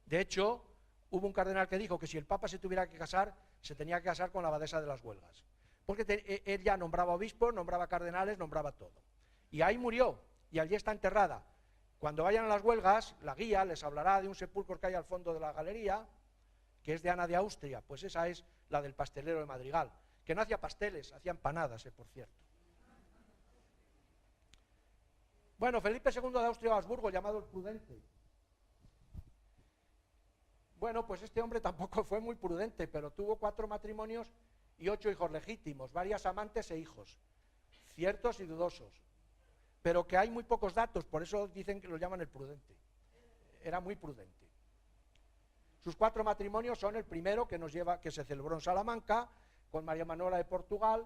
De hecho, hubo un cardenal que dijo que si el Papa se tuviera que casar, se tenía que casar con la abadesa de las Huelgas, porque él ya nombraba obispos, nombraba cardenales, nombraba todo. Y ahí murió, y allí está enterrada. Cuando vayan a las huelgas, la guía les hablará de un sepulcro que hay al fondo de la galería, que es de Ana de Austria, pues esa es la del pastelero de Madrigal, que no hacía pasteles, hacía empanadas, por cierto. Bueno, Felipe II de Austria-Habsburgo, llamado el Prudente. Bueno, pues este hombre tampoco fue muy prudente, pero tuvo 4 matrimonios y 8 hijos legítimos, varias amantes e hijos, ciertos y dudosos, pero que hay muy pocos datos, por eso dicen que lo llaman el Prudente. Era muy prudente. Sus 4 matrimonios son el primero que se celebró en Salamanca, con María Manuela de Portugal,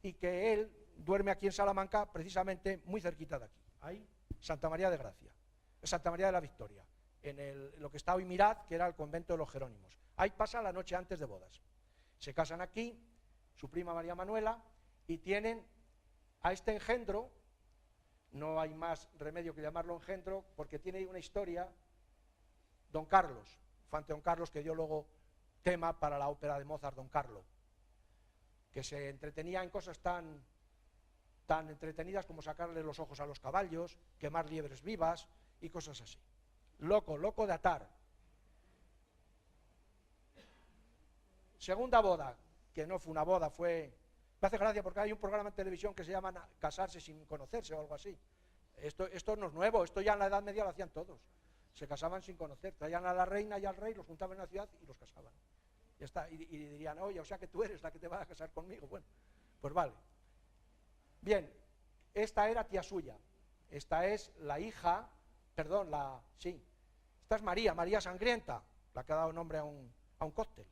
y que él duerme aquí en Salamanca, precisamente muy cerquita de aquí. Ahí, Santa María de Gracia, Santa María de la Victoria, en lo que está hoy Mirad, que era el convento de los Jerónimos. Ahí pasa la noche antes de bodas. Se casan aquí, su prima María Manuela, y tienen a este engendro, no hay más remedio que llamarlo engendro, porque tiene una historia, don Carlos, infante don Carlos, que dio luego tema para la ópera de Mozart, don Carlo, que se entretenía en cosas tan entretenidas como sacarle los ojos a los caballos, quemar liebres vivas y cosas así. Loco de atar. Segunda boda, que no fue una boda, me hace gracia porque hay un programa en televisión que se llama Casarse sin conocerse o algo así. Esto no es nuevo, esto ya en la Edad Media lo hacían todos. Se casaban sin conocer, traían a la reina y al rey, los juntaban en la ciudad y los casaban. Ya está, y dirían, oye, o sea que tú eres la que te vas a casar conmigo. Bueno, pues vale. Bien, esta era tía suya, esta es la hija, perdón, esta es María Sangrienta, la que ha dado nombre a un cóctel,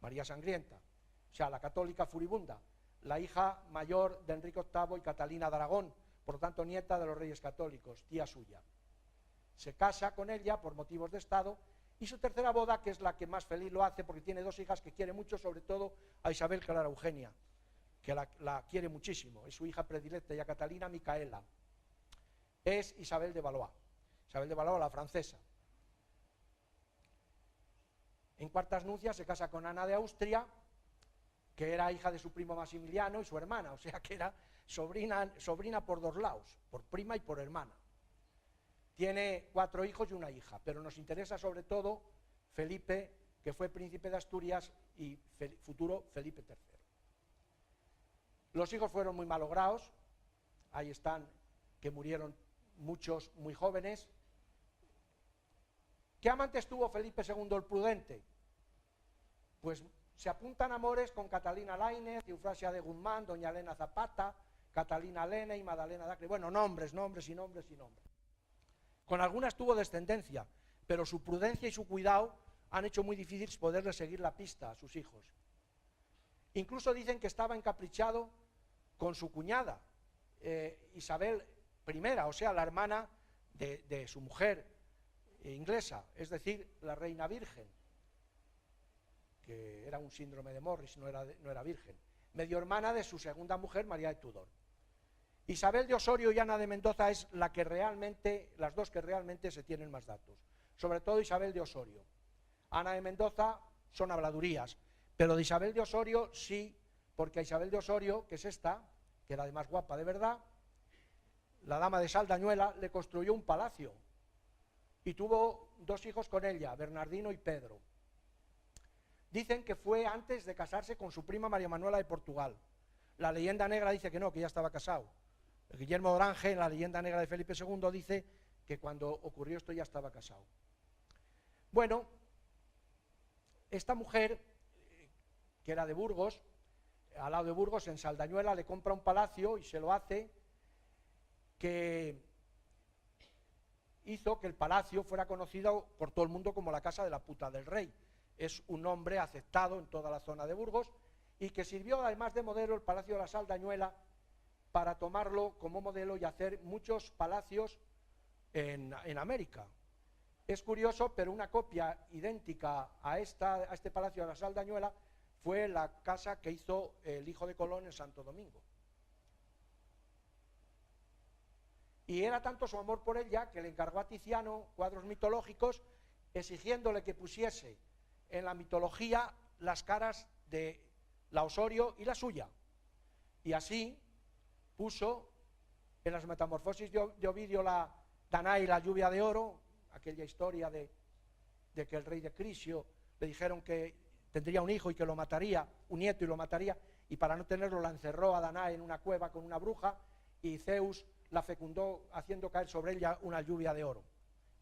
María Sangrienta, o sea, la católica furibunda, la hija mayor de Enrique VIII y Catalina de Aragón, por lo tanto nieta de los reyes católicos, tía suya. Se casa con ella por motivos de Estado, y su tercera boda, que es la que más feliz lo hace, porque tiene 2 hijas que quiere mucho, sobre todo a Isabel Clara Eugenia, que la quiere muchísimo, es su hija predilecta, y a Catalina Micaela, es Isabel de Valois, la francesa. En cuartas nupcias se casa con Ana de Austria, que era hija de su primo Maximiliano y su hermana, o sea que era sobrina por 2 lados, por prima y por hermana. Tiene 4 hijos y una hija, pero nos interesa sobre todo Felipe, que fue príncipe de Asturias y futuro Felipe III. Los hijos fueron muy malogrados, ahí están, que murieron muchos muy jóvenes. ¿Qué amantes tuvo Felipe II el Prudente? Pues se apuntan amores con Catalina Lainez, Eufrasia de Guzmán, doña Elena Zapata, Catalina Lene y Magdalena Dacre. Bueno, nombres. Con algunas tuvo descendencia, pero su prudencia y su cuidado han hecho muy difícil poderle seguir la pista a sus hijos. Incluso dicen que estaba encaprichado con su cuñada, Isabel I, o sea, la hermana de su mujer inglesa, es decir, la reina virgen, que era un síndrome de Morris, no era virgen, medio hermana de su segunda mujer, María de Tudor. Isabel de Osorio y Ana de Mendoza es las dos que realmente se tienen más datos, sobre todo Isabel de Osorio. Ana de Mendoza son habladurías, pero de Isabel de Osorio sí, porque a Isabel de Osorio, que es esta, que era de más guapa de verdad, la dama de Saldañuela, le construyó un palacio y tuvo 2 hijos con ella, Bernardino y Pedro. Dicen que fue antes de casarse con su prima María Manuela de Portugal. La leyenda negra dice que no, que ya estaba casado. Guillermo de Orange, en la leyenda negra de Felipe II, dice que cuando ocurrió esto ya estaba casado. Bueno, esta mujer, que era de Burgos, al lado de Burgos, en Saldañuela, le compra un palacio y se lo hace, que hizo que el palacio fuera conocido por todo el mundo como la casa de la puta del rey. Es un nombre aceptado en toda la zona de Burgos y que sirvió además de modelo el Palacio de la Saldañuela para tomarlo como modelo y hacer muchos palacios en América. Es curioso, pero una copia idéntica a este Palacio de la Saldañuela fue la casa que hizo el hijo de Colón en Santo Domingo. Y era tanto su amor por ella que le encargó a Tiziano cuadros mitológicos exigiéndole que pusiese en la mitología las caras de la Osorio y la suya. Y así puso en las Metamorfosis de Ovidio la Danae y la lluvia de oro, aquella historia de que el rey de Crisio le dijeron que tendría un hijo y que lo mataría, un nieto y lo mataría, y para no tenerlo la encerró a Danae en una cueva con una bruja y Zeus la fecundó haciendo caer sobre ella una lluvia de oro.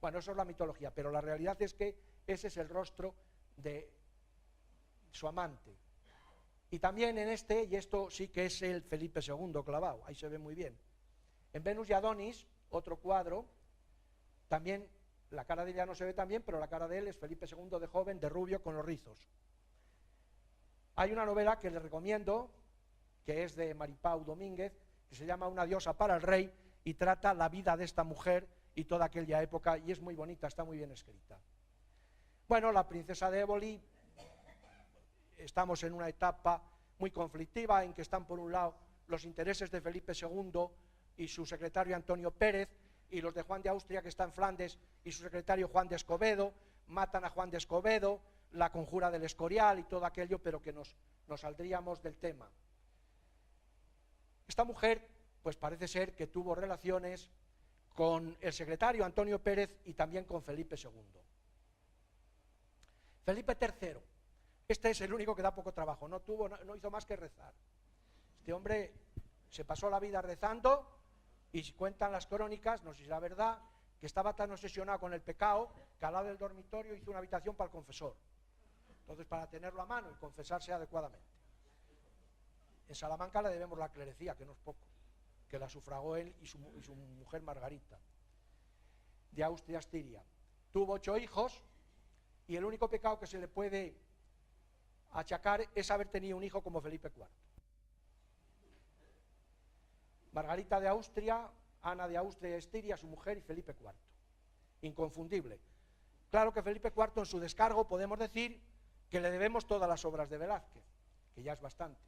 Bueno, eso es la mitología, pero la realidad es que ese es el rostro de su amante. Y también en y esto sí que es el Felipe II clavado, ahí se ve muy bien. En Venus y Adonis, otro cuadro, también la cara de ella no se ve tan bien, pero la cara de él es Felipe II de joven, de rubio, con los rizos. Hay una novela que les recomiendo, que es de Maripau Domínguez, que se llama Una diosa para el rey, y trata la vida de esta mujer y toda aquella época, y es muy bonita, está muy bien escrita. Bueno, la princesa de Éboli, estamos en una etapa muy conflictiva en que están por un lado los intereses de Felipe II y su secretario Antonio Pérez, y los de Juan de Austria, que está en Flandes, y su secretario Juan de Escobedo. Matan a Juan de Escobedo, la conjura del Escorial y todo aquello, pero que nos saldríamos del tema. Esta mujer, pues parece ser que tuvo relaciones con el secretario Antonio Pérez y también con Felipe II. Felipe III, este es el único que da poco trabajo, no hizo más que rezar. Este hombre se pasó la vida rezando, y cuentan las crónicas, no sé si es la verdad, que estaba tan obsesionado con el pecado que al lado del dormitorio hizo una habitación para el confesor. Entonces, para tenerlo a mano y confesarse adecuadamente. En Salamanca le debemos la clerecía, que no es poco, que la sufragó él y su mujer Margarita, de Austria-Estiria. Tuvo 8 hijos, y el único pecado que se le puede achacar es haber tenido un hijo como Felipe IV. Margarita de Austria, Ana de Austria y Estiria, su mujer, y Felipe IV. Inconfundible. Claro que Felipe IV, en su descargo, podemos decir que le debemos todas las obras de Velázquez, que ya es bastante.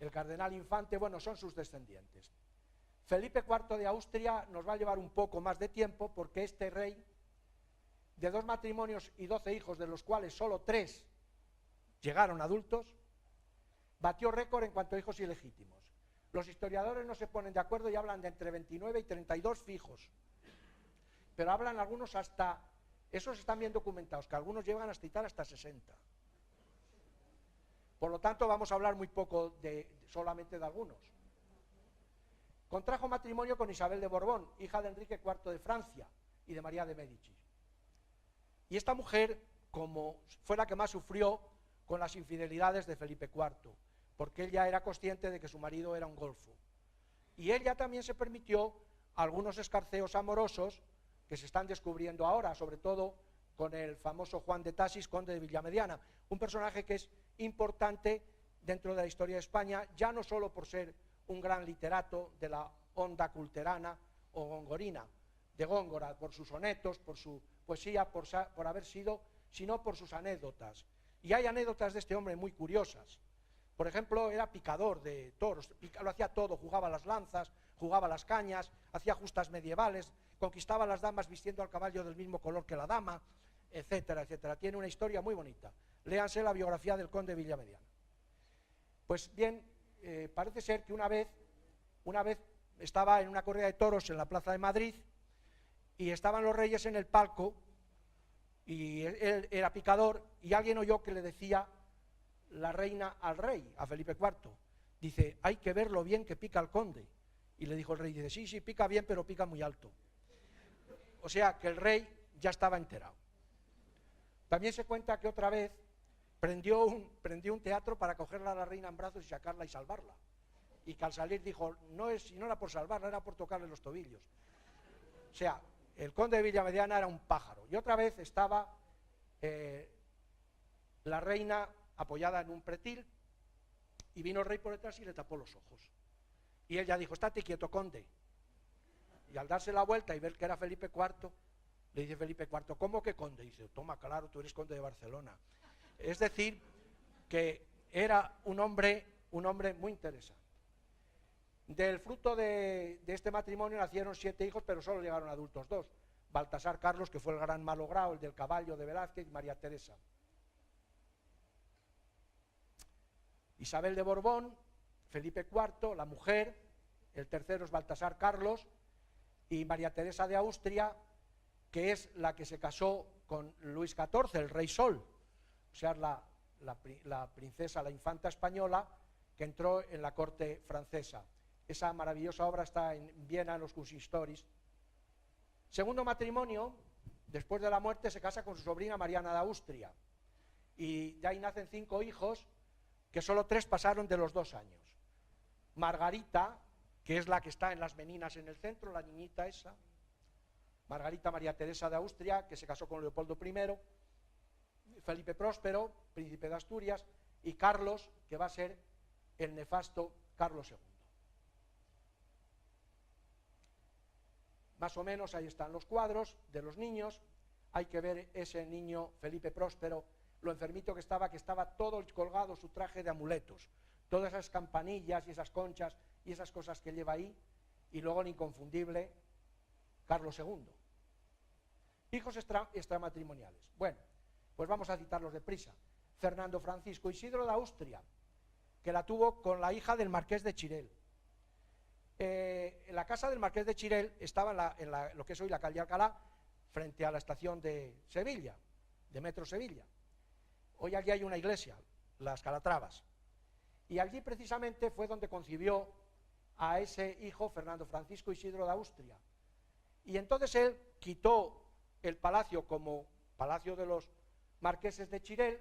El cardenal Infante, bueno, son sus descendientes. Felipe IV de Austria nos va a llevar un poco más de tiempo, porque este rey, de 2 matrimonios y 12 hijos, de los cuales solo 3 llegaron adultos, batió récord en cuanto a hijos ilegítimos. Los historiadores no se ponen de acuerdo y hablan de entre 29 y 32 fijos. Pero hablan algunos hasta, esos están bien documentados, que algunos llegan a citar hasta 60. Por lo tanto, vamos a hablar muy poco solamente de algunos. Contrajo matrimonio con Isabel de Borbón, hija de Enrique IV de Francia y de María de Médicis. Y esta mujer, como fue la que más sufrió con las infidelidades de Felipe IV, porque ella era consciente de que su marido era un golfo. Y ella también se permitió algunos escarceos amorosos que se están descubriendo ahora, sobre todo con el famoso Juan de Tasis, conde de Villamediana, un personaje que es importante dentro de la historia de España, ya no solo por ser un gran literato de la onda culterana o gongorina, de Góngora, por sus sonetos, por su poesía, por haber sido, sino por sus anécdotas. Y hay anécdotas de este hombre muy curiosas. Por ejemplo, era picador de toros, lo hacía todo, jugaba las lanzas, jugaba las cañas, hacía justas medievales, conquistaba a las damas vistiendo al caballo del mismo color que la dama, etcétera, etcétera. Tiene una historia muy bonita. Léanse la biografía del conde de Villamediana. Pues bien, parece ser que una vez estaba en una corrida de toros en la plaza de Madrid y estaban los reyes en el palco y él era picador y alguien oyó que le decía la reina al rey, a Felipe IV. Dice, hay que ver lo bien que pica el conde. Y le dijo el rey, dice, sí, pica bien, pero pica muy alto. O sea, que el rey ya estaba enterado. También se cuenta que otra vez prendió un teatro para cogerla a la reina en brazos y sacarla y salvarla. Y que al salir dijo, no era por salvarla, era por tocarle los tobillos. O sea, el conde de Villamediana era un pájaro. Y otra vez estaba la reina apoyada en un pretil y vino el rey por detrás y le tapó los ojos. Y ella dijo, estate quieto, conde. Y al darse la vuelta y ver que era Felipe IV, le dice Felipe IV, ¿cómo que conde? Y dice, toma, claro, tú eres conde de Barcelona. Es decir, que era un hombre muy interesante. Del fruto de este matrimonio nacieron 7 hijos, pero solo llegaron adultos 2. Baltasar Carlos, que fue el gran malogrado, el del caballo de Velázquez, y María Teresa. Isabel de Borbón, Felipe IV, la mujer, el tercero es Baltasar Carlos, y María Teresa de Austria, que es la que se casó con Luis XIV, el rey Sol, o sea, la princesa, la infanta española, que entró en la corte francesa. Esa maravillosa obra está en Viena, en los Kunsthistories. Segundo matrimonio, después de la muerte, se casa con su sobrina Mariana de Austria, y de ahí nacen 5 hijos, que solo 3 pasaron de los 2 años. Margarita, que es la que está en las meninas en el centro, la niñita esa, Margarita María Teresa de Austria, que se casó con Leopoldo I, Felipe Próspero, príncipe de Asturias, y Carlos, que va a ser el nefasto Carlos II. Más o menos ahí están los cuadros de los niños. Hay que ver ese niño Felipe Próspero, lo enfermito que estaba todo colgado su traje de amuletos, todas esas campanillas y esas conchas y esas cosas que lleva ahí, y luego el inconfundible Carlos II. Hijos extramatrimoniales. Bueno, pues vamos a citarlos deprisa. Fernando Francisco Isidro de Austria, que la tuvo con la hija del marqués de Chirel. En la casa del marqués de Chirel estaba en lo que es hoy la calle Alcalá, frente a la estación de Sevilla, de Metro Sevilla. Hoy allí hay una iglesia, las Calatravas. Y allí precisamente fue donde concibió a ese hijo, Fernando Francisco Isidro de Austria. Y entonces él quitó el palacio como palacio de los marqueses de Chirel,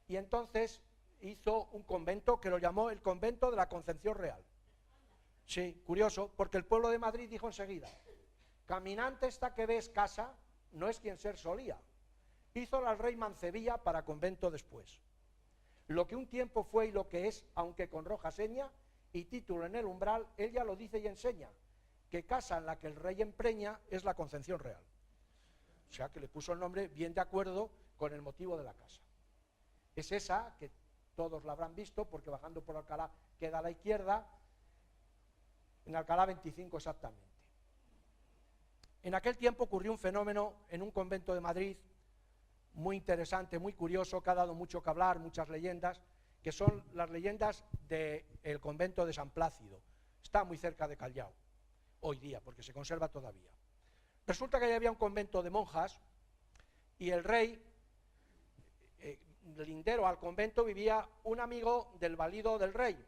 y entonces hizo un convento que lo llamó el convento de la Concepción Real. Sí, curioso, porque el pueblo de Madrid dijo enseguida, caminante esta que ves casa, no es quien ser solía. Hízola el rey Mancebía para convento después. Lo que un tiempo fue y lo que es, aunque con roja seña, y título en el umbral, él ya lo dice y enseña, que casa en la que el rey empreña es la Concepción Real. O sea, que le puso el nombre bien de acuerdo con el motivo de la casa. Es esa, que todos la habrán visto, porque bajando por Alcalá queda a la izquierda, en Alcalá 25 exactamente. En aquel tiempo ocurrió un fenómeno en un convento de Madrid muy interesante, muy curioso, que ha dado mucho que hablar, muchas leyendas, que son las leyendas del convento de San Plácido. Está muy cerca de Callao, hoy día, porque se conserva todavía. Resulta que allí había un convento de monjas y el rey, lindero al convento, vivía un amigo del valido del rey,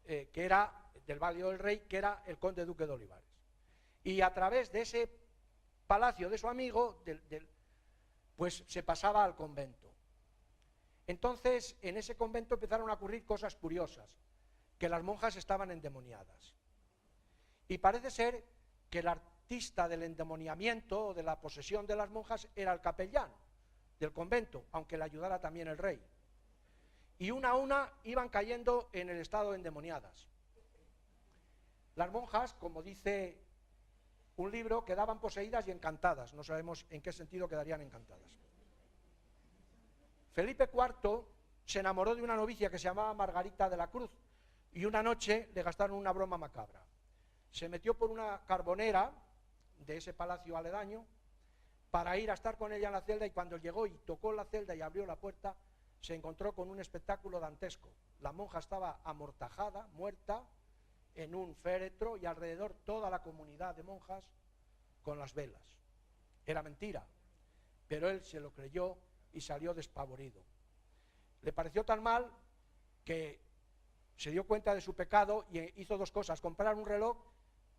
que era del Valle del Rey, que era el conde duque de Olivares. Y a través de ese palacio de su amigo, pues se pasaba al convento. Entonces, en ese convento empezaron a ocurrir cosas curiosas, que las monjas estaban endemoniadas. Y parece ser que el artista del endemoniamiento o de la posesión de las monjas era el capellán del convento, aunque le ayudara también el rey. Y una a una iban cayendo en el estado de endemoniadas. Las monjas, como dice un libro, quedaban poseídas y encantadas. No sabemos en qué sentido quedarían encantadas. Felipe IV se enamoró de una novicia que se llamaba Margarita de la Cruz y una noche le gastaron una broma macabra. Se metió por una carbonera de ese palacio aledaño para ir a estar con ella en la celda, y cuando llegó y tocó la celda y abrió la puerta, se encontró con un espectáculo dantesco. La monja estaba amortajada, muerta, en un féretro, y alrededor toda la comunidad de monjas con las velas. Era mentira, pero él se lo creyó y salió despavorido. Le pareció tan mal que se dio cuenta de su pecado y hizo dos cosas: comprar un reloj,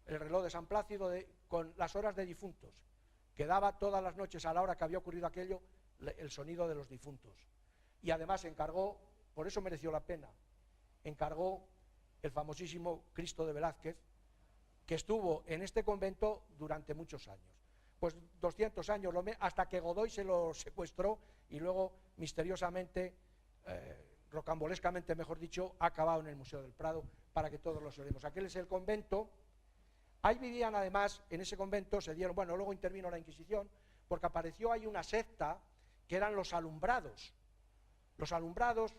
el reloj de San Plácido, con las horas de difuntos, que daba todas las noches a la hora que había ocurrido aquello el sonido de los difuntos. Y además encargó, por eso mereció la pena, encargó el famosísimo Cristo de Velázquez, que estuvo en este convento durante muchos años. Pues 200 años, hasta que Godoy se lo secuestró y luego misteriosamente, rocambolescamente mejor dicho, ha acabado en el Museo del Prado para que todos lo sabemos. Aquel es el convento. Ahí vivían además, en ese convento se dieron, bueno, luego intervino la Inquisición, porque apareció ahí una secta que eran los alumbrados. Los alumbrados,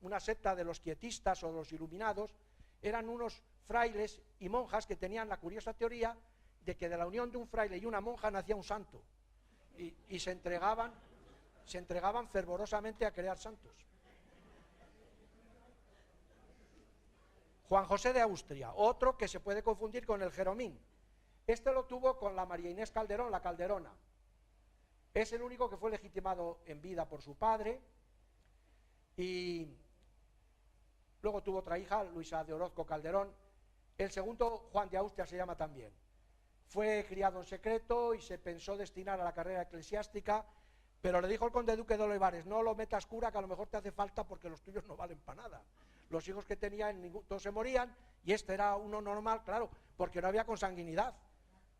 una secta de los quietistas o los iluminados, eran unos frailes y monjas que tenían la curiosa teoría de que de la unión de un fraile y una monja nacía un santo, y se entregaban fervorosamente a crear santos. Juan José de Austria, otro que se puede confundir con el Jeromín. Este lo tuvo con la María Inés Calderón, la Calderona. Es el único que fue legitimado en vida por su padre, y luego tuvo otra hija, Luisa de Orozco Calderón. El segundo, Juan de Austria, se llama también. Fue criado en secreto y se pensó destinar a la carrera eclesiástica, pero le dijo el conde duque de Olivares: no lo metas cura, que a lo mejor te hace falta porque los tuyos no valen para nada. Los hijos que tenía, todos se morían, y este era uno normal, claro, porque no había consanguinidad.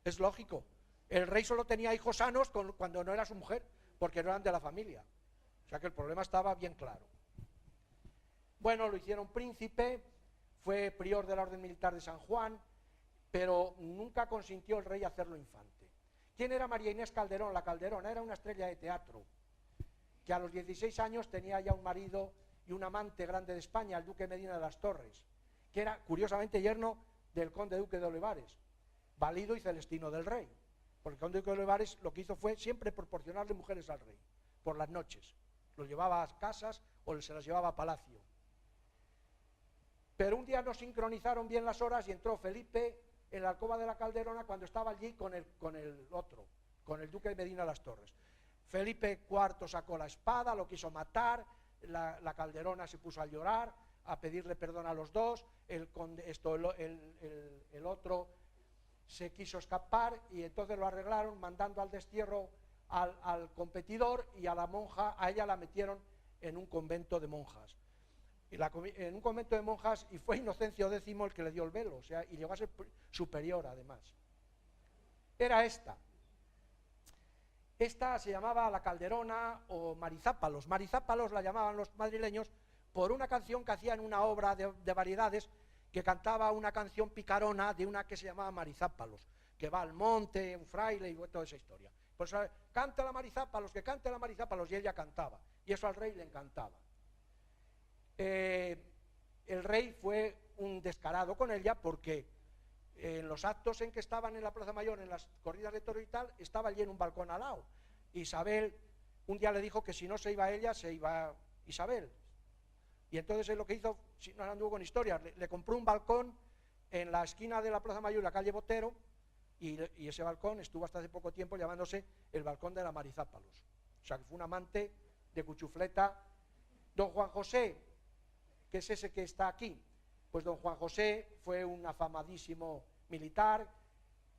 Es lógico. El rey solo tenía hijos sanos cuando no era su mujer, porque no eran de la familia. O sea que el problema estaba bien claro. Bueno, lo hicieron príncipe, fue prior de la Orden Militar de San Juan, pero nunca consintió el rey hacerlo infante. ¿Quién era María Inés Calderón? La Calderona era una estrella de teatro, que a los 16 años tenía ya un marido y un amante grande de España, el duque Medina de las Torres, que era curiosamente yerno del conde duque de Olivares, valido y celestino del rey, porque el conde duque de Olivares lo que hizo fue siempre proporcionarle mujeres al rey, por las noches, los llevaba a casas o se las llevaba a palacio. Pero un día no sincronizaron bien las horas y entró Felipe en la alcoba de la Calderona cuando estaba allí con el duque Medina de las Torres. Felipe IV sacó la espada, lo quiso matar, la Calderona se puso a llorar, a pedirle perdón a los dos, el otro se quiso escapar, y entonces lo arreglaron mandando al destierro al competidor, y a la monja, a ella la metieron en un convento de monjas. En un convento de monjas, y fue Inocencio X el que le dio el velo, o sea, y llegó a ser superior además. Era esta. Esta se llamaba la Calderona o Marizápalos. Marizápalos la llamaban los madrileños por una canción que hacía en una obra de variedades, que cantaba una canción picarona de una que se llamaba Marizápalos, que va al monte, un fraile y toda esa historia. Pues canta la Marizápalos, que cante la Marizápalos, y ella cantaba, y eso al rey le encantaba. El rey fue un descarado con ella, porque en los actos en que estaban en la Plaza Mayor, en las corridas de toro y tal, estaba allí en un balcón al lado. Isabel un día le dijo que si no se iba ella, se iba Isabel. Y entonces él lo que hizo, si no anduvo con historias, le compró un balcón en la esquina de la Plaza Mayor y la calle Botero, y ese balcón estuvo hasta hace poco tiempo llamándose el balcón de la Marizápalos. O sea que fue un amante de cuchufleta. Don Juan José, que es ese que está aquí, Pues don Juan José fue un afamadísimo militar.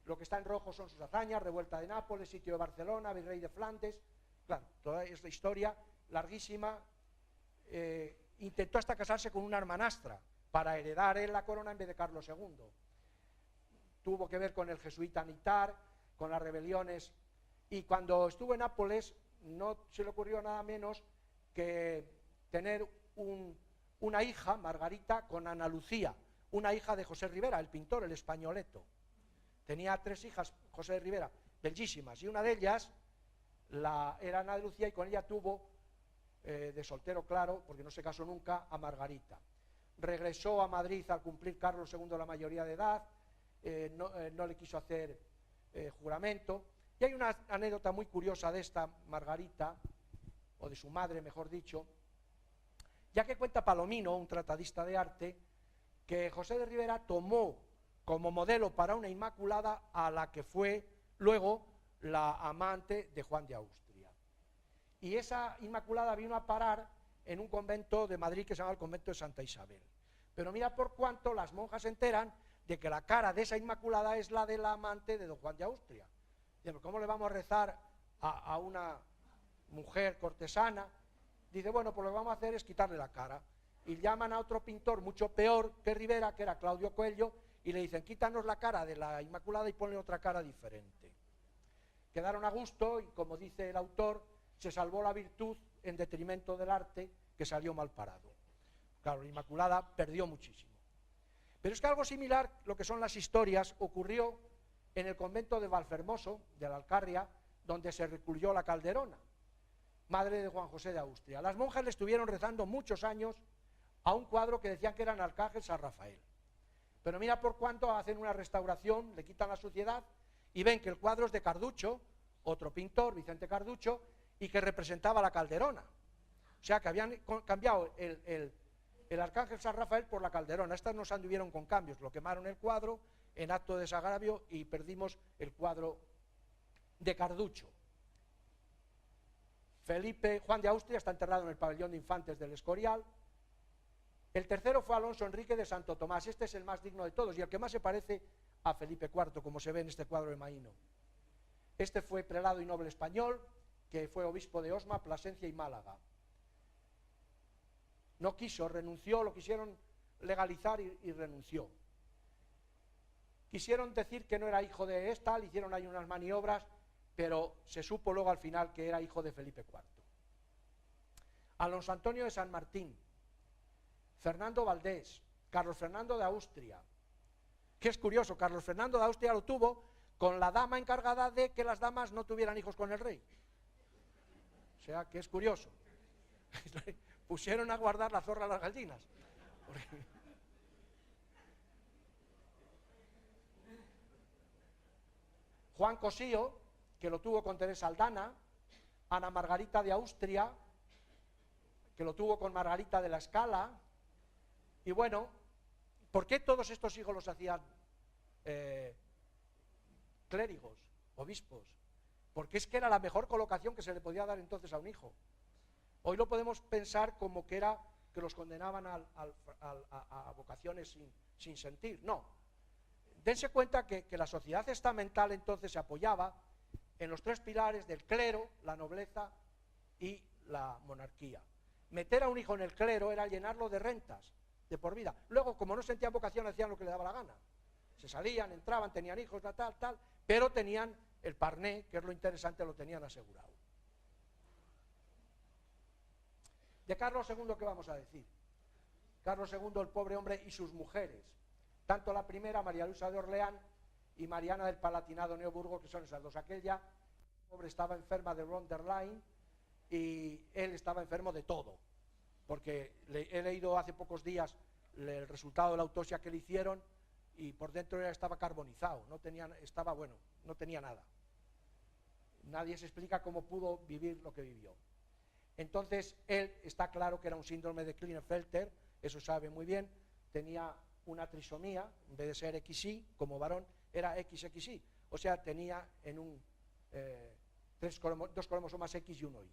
Lo que está en rojo son sus hazañas: revuelta de Nápoles, sitio de Barcelona, virrey de Flandes. Claro, toda esta historia larguísima. Intentó hasta casarse con una hermanastra para heredar él la corona en vez de Carlos II. Tuvo que ver con el jesuita Nitar, con las rebeliones, y cuando estuvo en Nápoles no se le ocurrió nada menos que tener una hija, Margarita, con Ana Lucía, una hija de José Rivera, el pintor, el españoleto. Tenía 3 hijas, José de Rivera, bellísimas, y una de ellas era Ana de Lucía, y con ella tuvo, de soltero claro, porque no se casó nunca, a Margarita. Regresó a Madrid al cumplir Carlos II la mayoría de edad, no le quiso hacer juramento, y hay una anécdota muy curiosa de esta Margarita, o de su madre, mejor dicho, ya que cuenta Palomino, un tratadista de arte, que José de Rivera tomó como modelo para una inmaculada a la que fue luego la amante de Juan de Austria. Y esa inmaculada vino a parar en un convento de Madrid que se llama el convento de Santa Isabel. Pero mira por cuánto las monjas se enteran de que la cara de esa inmaculada es la de la amante de don Juan de Austria. ¿Cómo le vamos a rezar a una mujer cortesana? Dice, bueno, pues lo que vamos a hacer es quitarle la cara. Y llaman a otro pintor mucho peor que Rivera, que era Claudio Coello, y le dicen, quítanos la cara de la inmaculada y ponle otra cara diferente. Quedaron a gusto y, como dice el autor, se salvó la virtud en detrimento del arte, que salió mal parado. Claro, la inmaculada perdió muchísimo. Pero es que algo similar, lo que son las historias, ocurrió en el convento de Valfermoso, de la Alcarria, donde se recluyó la Calderona, madre de Juan José de Austria. Las monjas le estuvieron rezando muchos años a un cuadro que decían que era en Arcángel San Rafael. Pero mira por cuánto hacen una restauración, le quitan la suciedad y ven que el cuadro es de Carducho, otro pintor, Vicente Carducho, y que representaba la Calderona. O sea que habían cambiado el Arcángel San Rafael por la Calderona. Estas no se anduvieron con cambios, lo quemaron el cuadro en acto de desagravio y perdimos el cuadro de Carducho. Juan de Austria está enterrado en el pabellón de infantes del Escorial. El tercero fue Alonso Enrique de Santo Tomás. Este es el más digno de todos y el que más se parece a Felipe IV, como se ve en este cuadro de Maíno. Este fue prelado y noble español, que fue obispo de Osma, Plasencia y Málaga. No quiso, renunció, lo quisieron legalizar y renunció. Quisieron decir que no era hijo de esta, le hicieron ahí unas maniobras, pero se supo luego al final que era hijo de Felipe IV. Alonso Antonio de San Martín, Fernando Valdés, Carlos Fernando de Austria. Que es curioso, Carlos Fernando de Austria lo tuvo con la dama encargada de que las damas no tuvieran hijos con el rey. O sea, que es curioso. Pusieron a guardar la zorra a las gallinas. Juan Cosío, que lo tuvo con Teresa Aldana, Ana Margarita de Austria, que lo tuvo con Margarita de la Scala. Y bueno, ¿por qué todos estos hijos los hacían clérigos, obispos? Porque es que era la mejor colocación que se le podía dar entonces a un hijo. Hoy lo podemos pensar como que era que los condenaban a vocaciones sin sentir. No. Dense cuenta que la sociedad estamental entonces se apoyaba en los 3 pilares del clero, la nobleza y la monarquía. Meter a un hijo en el clero era llenarlo de rentas de por vida. Luego, como no sentían vocación, hacían lo que le daba la gana. Se salían, entraban, tenían hijos, tal, pero tenían el parné, que es lo interesante, lo tenían asegurado. De Carlos II, ¿qué vamos a decir? Carlos II, el pobre hombre, y sus mujeres. Tanto la primera, María Luisa de Orleán, y Mariana del Palatinado Neoburgo, que son esas dos. Aquella, pobre, estaba enferma de Ronderline y él estaba enfermo de todo. Porque he leído hace pocos días el resultado de la autopsia que le hicieron y por dentro estaba carbonizado, no tenía nada. Nadie se explica cómo pudo vivir lo que vivió. Entonces, él está claro que era un síndrome de Klinefelter, eso sabe muy bien, tenía una trisomía, en vez de ser XY como varón, era XXY, o sea, tenía en dos cromosomas X y uno Y.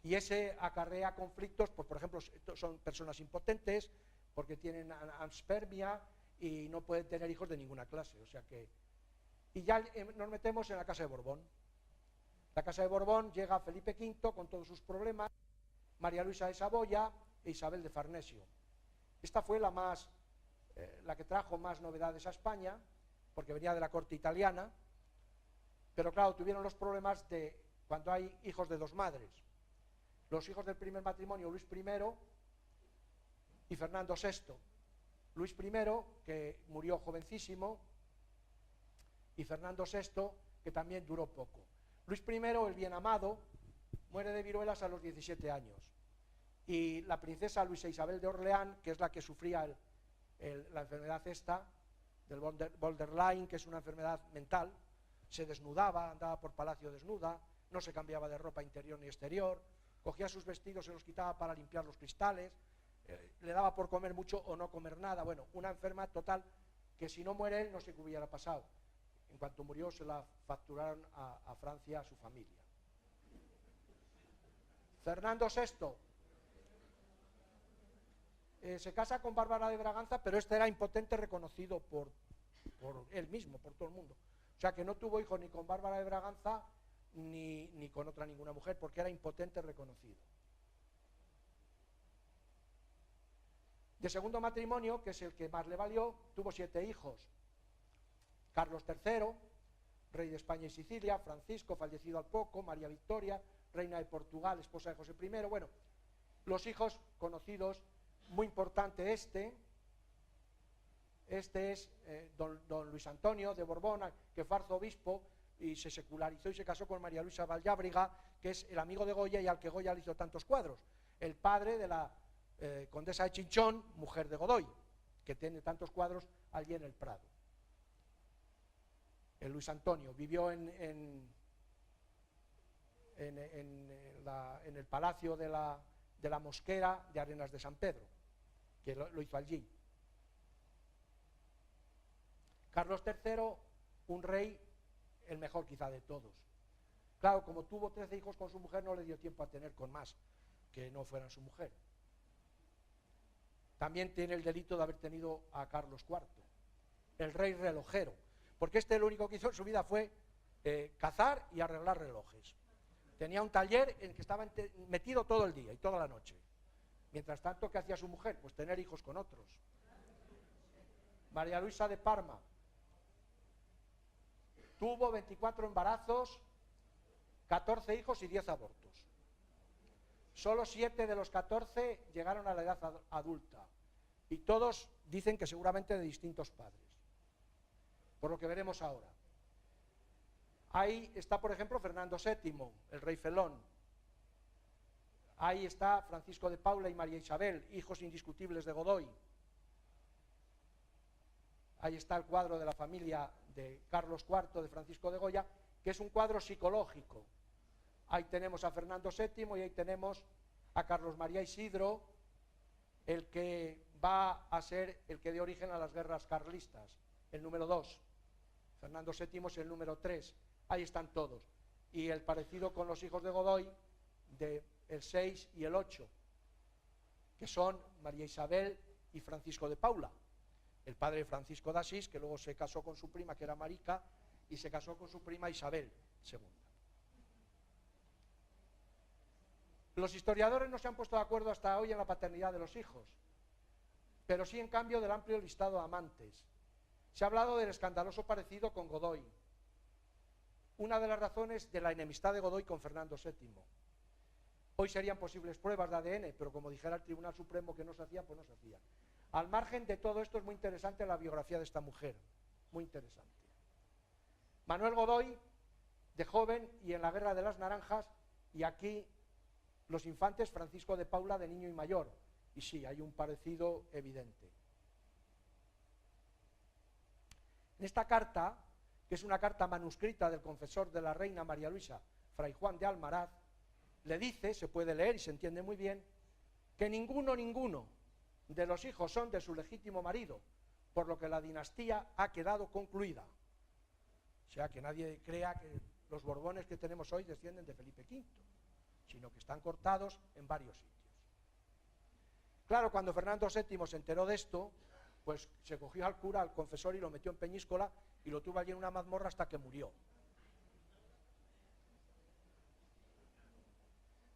Y ese acarrea conflictos, pues por ejemplo, son personas impotentes, porque tienen anspermia y no pueden tener hijos de ninguna clase. O sea que... Y ya nos metemos en la Casa de Borbón. La Casa de Borbón llega Felipe V con todos sus problemas, María Luisa de Saboya e Isabel de Farnesio. Esta fue la que trajo más novedades a España, porque venía de la corte italiana, pero claro, tuvieron los problemas de cuando hay hijos de dos madres. Los hijos del primer matrimonio, Luis I y Fernando VI. Luis I, que murió jovencísimo, y Fernando VI, que también duró poco. Luis I, el bien amado, muere de viruelas a los 17 años. Y la princesa Luisa Isabel de Orleán, que es la que sufría la enfermedad esta, del borderline, que es una enfermedad mental, se desnudaba, andaba por palacio desnuda, no se cambiaba de ropa interior ni exterior, cogía sus vestidos, se los quitaba para limpiar los cristales, le daba por comer mucho o no comer nada. Bueno, una enferma total que si no muere él no sé qué hubiera pasado. En cuanto murió se la facturaron a Francia, a su familia. Fernando VI se casa con Bárbara de Braganza, pero este era impotente, reconocido por él mismo, por todo el mundo. O sea que no tuvo hijos ni con Bárbara de Braganza ni con otra ninguna mujer, porque era impotente, reconocido. De segundo matrimonio, que es el que más le valió, tuvo 7 hijos. Carlos III, rey de España y Sicilia; Francisco, fallecido al poco; María Victoria, reina de Portugal, esposa de José I. Bueno, los hijos conocidos, muy importante este es don Luis Antonio de Borbón, que fue arzobispo y se secularizó y se casó con María Luisa Vallábriga, que es el amigo de Goya y al que Goya le hizo tantos cuadros, el padre de la condesa de Chinchón, mujer de Godoy, que tiene tantos cuadros allí en el Prado. El Luis Antonio vivió en el palacio de la Mosquera de Arenas de San Pedro, que lo hizo allí. Carlos III, un rey, el mejor quizá de todos. Claro, como tuvo 13 hijos con su mujer, no le dio tiempo a tener con más que no fueran su mujer. También tiene el delito de haber tenido a Carlos IV, el rey relojero, porque lo único que hizo en su vida fue cazar y arreglar relojes. Tenía un taller en el que estaba metido todo el día y toda la noche. Mientras tanto, ¿qué hacía su mujer? Pues tener hijos con otros. María Luisa de Parma tuvo 24 embarazos, 14 hijos y 10 abortos. Solo 7 de los 14 llegaron a la edad adulta y todos dicen que seguramente de distintos padres, por lo que veremos ahora. Ahí está, por ejemplo, Fernando VII, el rey felón. Ahí está Francisco de Paula y María Isabel, hijos indiscutibles de Godoy. Ahí está el cuadro de la familia de Carlos IV, de Francisco de Goya, que es un cuadro psicológico. Ahí tenemos a Fernando VII y ahí tenemos a Carlos María Isidro, el que va a ser el que dio origen a las guerras carlistas, el número 2. Fernando VII es el número 3. Ahí están todos. Y el parecido con los hijos de Godoy, el 6 y el 8, que son María Isabel y Francisco de Paula, el padre de Francisco de Asís, que luego se casó con su prima, que era Marica, y se casó con su prima Isabel II. Los historiadores no se han puesto de acuerdo hasta hoy en la paternidad de los hijos, pero sí, en cambio, del amplio listado de amantes. Se ha hablado del escandaloso parecido con Godoy, una de las razones de la enemistad de Godoy con Fernando VII. Hoy serían posibles pruebas de ADN, pero como dijera el Tribunal Supremo que no se hacían, pues no se hacían. Al margen de todo esto, es muy interesante la biografía de esta mujer, muy interesante. Manuel Godoy, de joven y en la Guerra de las Naranjas, y aquí los infantes Francisco de Paula, de niño y mayor. Y sí, hay un parecido evidente. En esta carta, que es una carta manuscrita del confesor de la reina María Luisa, Fray Juan de Almaraz, le dice, se puede leer y se entiende muy bien, que ninguno de los hijos son de su legítimo marido, por lo que la dinastía ha quedado concluida. O sea, que nadie crea que los Borbones que tenemos hoy descienden de Felipe V, sino que están cortados en varios sitios. Claro, cuando Fernando VII se enteró de esto, pues se cogió al cura, al confesor, y lo metió en Peñíscola y lo tuvo allí en una mazmorra hasta que murió.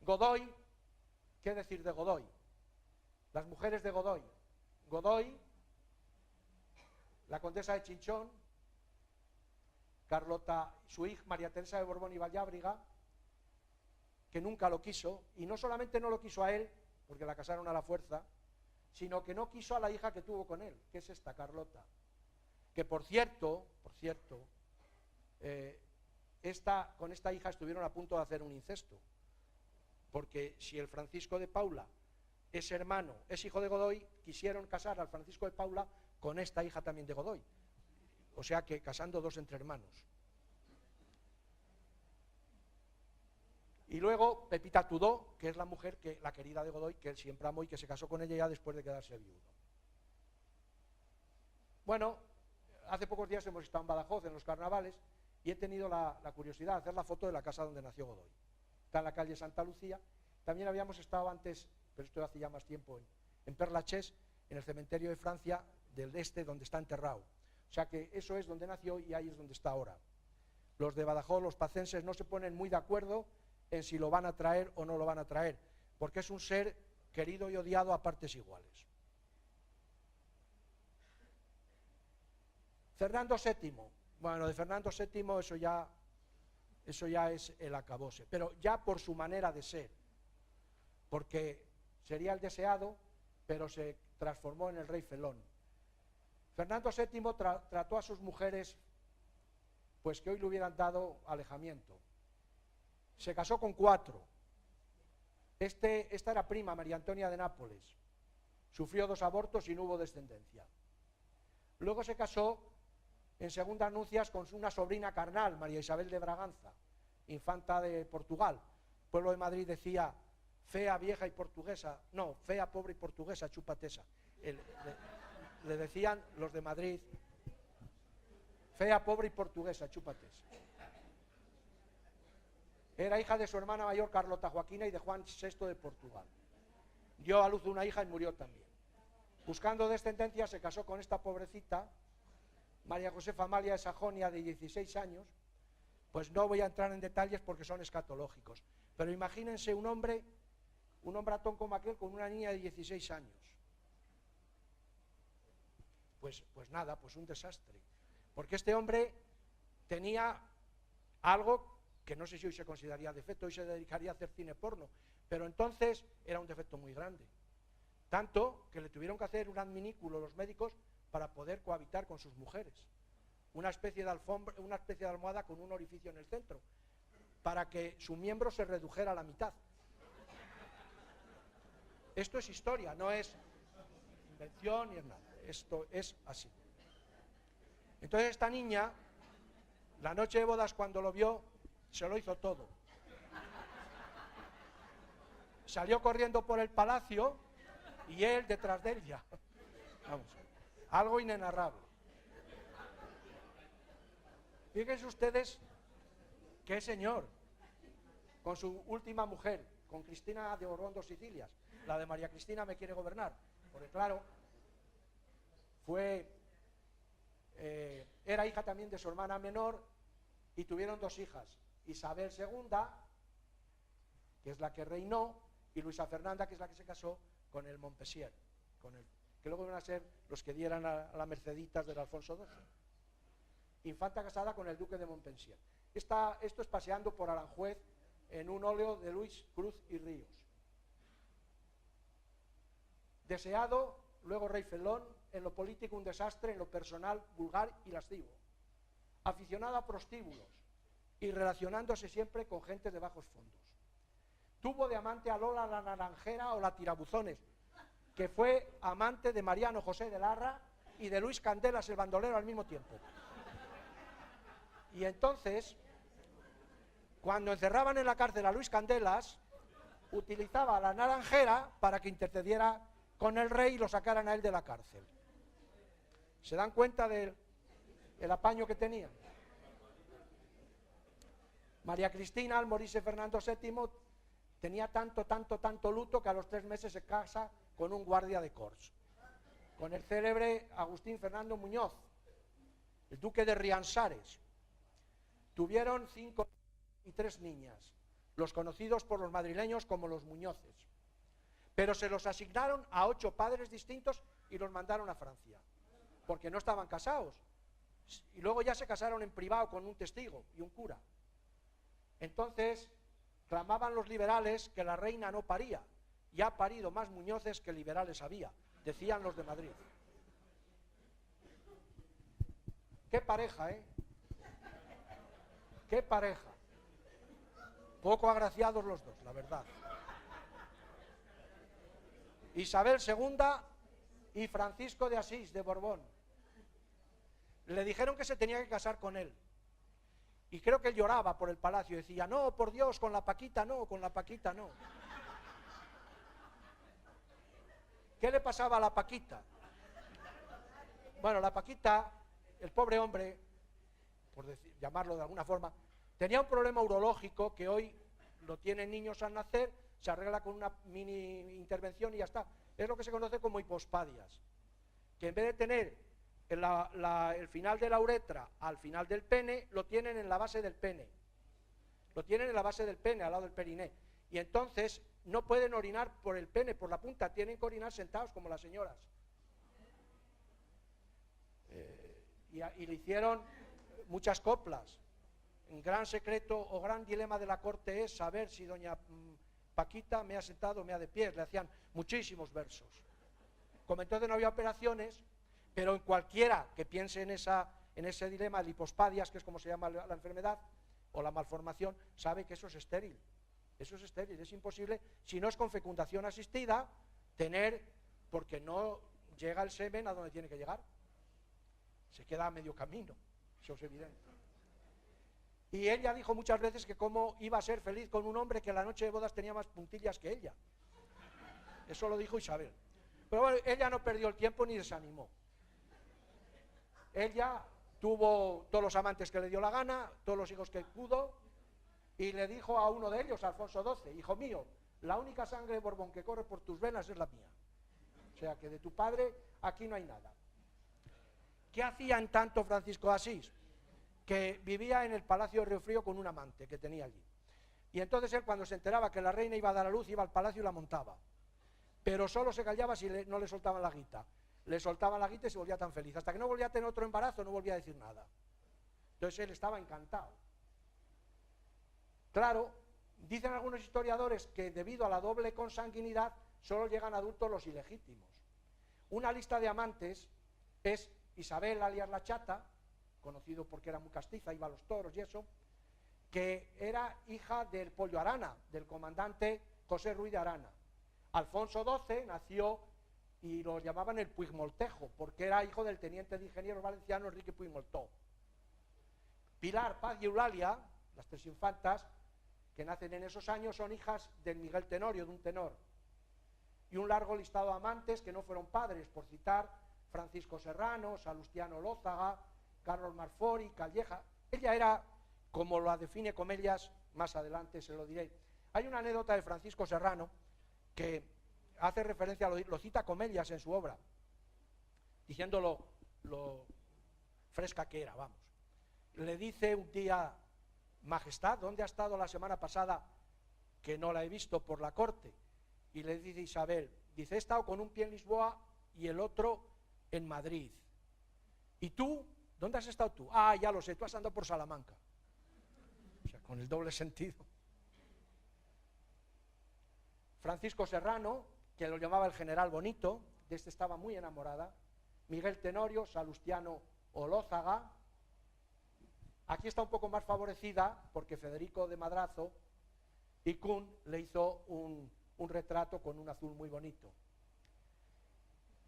Godoy, ¿qué decir de Godoy? Las mujeres de Godoy. Godoy, la condesa de Chinchón, Carlota, su hija María Teresa de Borbón y Vallábriga, que nunca lo quiso, y no solamente no lo quiso a él, porque la casaron a la fuerza, sino que no quiso a la hija que tuvo con él, que es esta Carlota, que por cierto, con esta hija estuvieron a punto de hacer un incesto, porque si el Francisco de Paula es hijo de Godoy, quisieron casar al Francisco de Paula con esta hija también de Godoy, o sea que casando dos entre hermanos. Y luego Pepita Tudó, que es la mujer, la querida de Godoy, que él siempre amó y que se casó con ella ya después de quedarse viudo. Bueno, hace pocos días hemos estado en Badajoz, en los carnavales, y he tenido la curiosidad de hacer la foto de la casa donde nació Godoy. Está en la calle Santa Lucía. También habíamos estado antes, pero esto hace ya más tiempo, en Père-Lachaise, en el cementerio de Francia del este, donde está enterrado. O sea que eso es donde nació y ahí es donde está ahora. Los de Badajoz, los pacenses, no se ponen muy de acuerdo en si lo van a traer o no lo van a traer, porque es un ser querido y odiado a partes iguales. Fernando VII, bueno, de Fernando VII eso ya es el acabose, pero ya por su manera de ser, porque sería el deseado, pero se transformó en el rey felón. Fernando VII trató a sus mujeres pues que hoy le hubieran dado alejamiento. Se casó con 4. Esta era prima, María Antonia de Nápoles. Sufrió 2 abortos y no hubo descendencia. Luego se casó en segundas nupcias con una sobrina carnal, María Isabel de Braganza, infanta de Portugal. El pueblo de Madrid decía, fea, vieja y portuguesa, no, fea, pobre y portuguesa, chúpate esa. Le decían los de Madrid, fea, pobre y portuguesa, chúpate esa. Era hija de su hermana mayor Carlota Joaquina y de Juan VI de Portugal. Dio a luz una hija y murió también. Buscando descendencia se casó con esta pobrecita, María Josefa Amalia de Sajonia, de 16 años. Pues no voy a entrar en detalles porque son escatológicos. Pero imagínense un hombratón como aquel con una niña de 16 años. Pues nada, pues un desastre. Porque este hombre tenía algo que no sé si hoy se consideraría defecto, hoy se dedicaría a hacer cine porno, pero entonces era un defecto muy grande. Tanto que le tuvieron que hacer un adminículo los médicos para poder cohabitar con sus mujeres. Una especie de almohada con un orificio en el centro, para que su miembro se redujera a la mitad. Esto es historia, no es invención ni es nada. Esto es así. Entonces esta niña, la noche de bodas cuando lo vio, se lo hizo todo. Salió corriendo por el palacio y él detrás de ella. Vamos, algo inenarrable. Fíjense ustedes qué señor, con su última mujer, con Cristina de Borbón dos Sicilias, la de María Cristina me quiere gobernar, porque claro, era hija también de su hermana menor y tuvieron 2 hijas, Isabel II, que es la que reinó, y Luisa Fernanda, que es la que se casó con el Montpensier, que luego iban a ser los que dieran a la Merceditas del Alfonso XII. Infanta casada con el duque de Montpensier. Esto es paseando por Aranjuez en un óleo de Luis Cruz y Ríos. Deseado, luego rey felón, en lo político un desastre, en lo personal vulgar y lascivo. Aficionado a prostíbulos y relacionándose siempre con gente de bajos fondos. Tuvo de amante a Lola la Naranjera o la Tirabuzones, que fue amante de Mariano José de Larra y de Luis Candelas el bandolero al mismo tiempo. Y entonces, cuando encerraban en la cárcel a Luis Candelas, utilizaba a la Naranjera para que intercediera con el rey y lo sacaran a él de la cárcel. ¿Se dan cuenta del apaño que tenía? María Cristina, al morirse Fernando VII, tenía tanto luto que a los 3 meses se casa con un guardia de corps, con el célebre Agustín Fernando Muñoz, el duque de Riansares. Tuvieron 5 y 3 niñas, los conocidos por los madrileños como los Muñoces, pero se los asignaron a 8 padres distintos y los mandaron a Francia, porque no estaban casados, y luego ya se casaron en privado con un testigo y un cura. Entonces clamaban los liberales que la reina no paría, y ha parido más Muñoces que liberales había, decían los de Madrid. Qué pareja, ¿eh? Qué pareja. Poco agraciados los dos, la verdad. Isabel II y Francisco de Asís, de Borbón. Le dijeron que se tenía que casar con él. Y creo que él lloraba por el palacio y decía, no, por Dios, con la Paquita no, con la Paquita no. ¿Qué le pasaba a la Paquita? Bueno, la Paquita, el pobre hombre, por llamarlo de alguna forma, tenía un problema urológico que hoy lo tienen niños al nacer, se arregla con una mini intervención y ya está. Es lo que se conoce como hipospadias, que en vez de tener el final de la uretra al final del pene, lo tienen en la base del pene. Lo tienen en la base del pene, al lado del periné. Y entonces no pueden orinar por el pene, por la punta, tienen que orinar sentados como las señoras. Y le hicieron muchas coplas. Un gran secreto o gran dilema de la corte es saber si doña Paquita me ha sentado o me ha de pies. Le hacían muchísimos versos. Como entonces no había operaciones, pero en cualquiera que piense en ese dilema de hipospadias, que es como se llama la enfermedad, o la malformación, sabe que eso es estéril. Eso es estéril, es imposible, si no es con fecundación asistida, tener, porque no llega el semen a donde tiene que llegar. Se queda a medio camino, eso es evidente. Y ella dijo muchas veces que cómo iba a ser feliz con un hombre que la noche de bodas tenía más puntillas que ella. Eso lo dijo Isabel. Pero bueno, ella no perdió el tiempo ni desanimó. Ella tuvo todos los amantes que le dio la gana, todos los hijos que pudo, y le dijo a uno de ellos, Alfonso XII, hijo mío, la única sangre de Borbón que corre por tus venas es la mía. O sea que de tu padre aquí no hay nada. ¿Qué hacía en tanto Francisco de Asís? Que vivía en el Palacio de Riofrío con un amante que tenía allí. Y entonces él, cuando se enteraba que la reina iba a dar a luz, iba al palacio y la montaba. Pero solo se callaba si no le soltaban la guita. Le soltaban la guita y se volvía tan feliz. Hasta que no volvía a tener otro embarazo, no volvía a decir nada. Entonces él estaba encantado. Claro, dicen algunos historiadores que debido a la doble consanguinidad solo llegan adultos los ilegítimos. Una lista de amantes es Isabel alias la Chata, conocido porque era muy castiza, iba a los toros y eso, que era hija del Pollo Arana, del comandante José Ruiz de Arana. Alfonso XII nació y lo llamaban el Puigmoltejo, porque era hijo del teniente de ingenieros valenciano Enrique Puigmoltó. Pilar, Paz y Eulalia, las 3 infantas, que nacen en esos años, son hijas del Miguel Tenorio, de un tenor. Y un largo listado de amantes que no fueron padres, por citar Francisco Serrano, Salustiano Lózaga, Carlos Marfori, Calleja. Ella era, como la define Comellas, más adelante se lo diré. Hay una anécdota de Francisco Serrano que hace referencia, lo cita Comellas en su obra, diciendo lo fresca que era, vamos. Le dice un día, Majestad, ¿dónde ha estado la semana pasada que no la he visto por la corte? Y le dice Isabel, dice, he estado con un pie en Lisboa y el otro en Madrid. ¿Y tú? ¿Dónde has estado tú? Ah, ya lo sé, tú has andado por Salamanca. O sea, con el doble sentido. Francisco Serrano, que lo llamaba el general bonito, de este estaba muy enamorada. Miguel Tenorio, Salustiano Olózaga. Aquí está un poco más favorecida porque Federico de Madrazo y Kuhn le hizo un retrato con un azul muy bonito.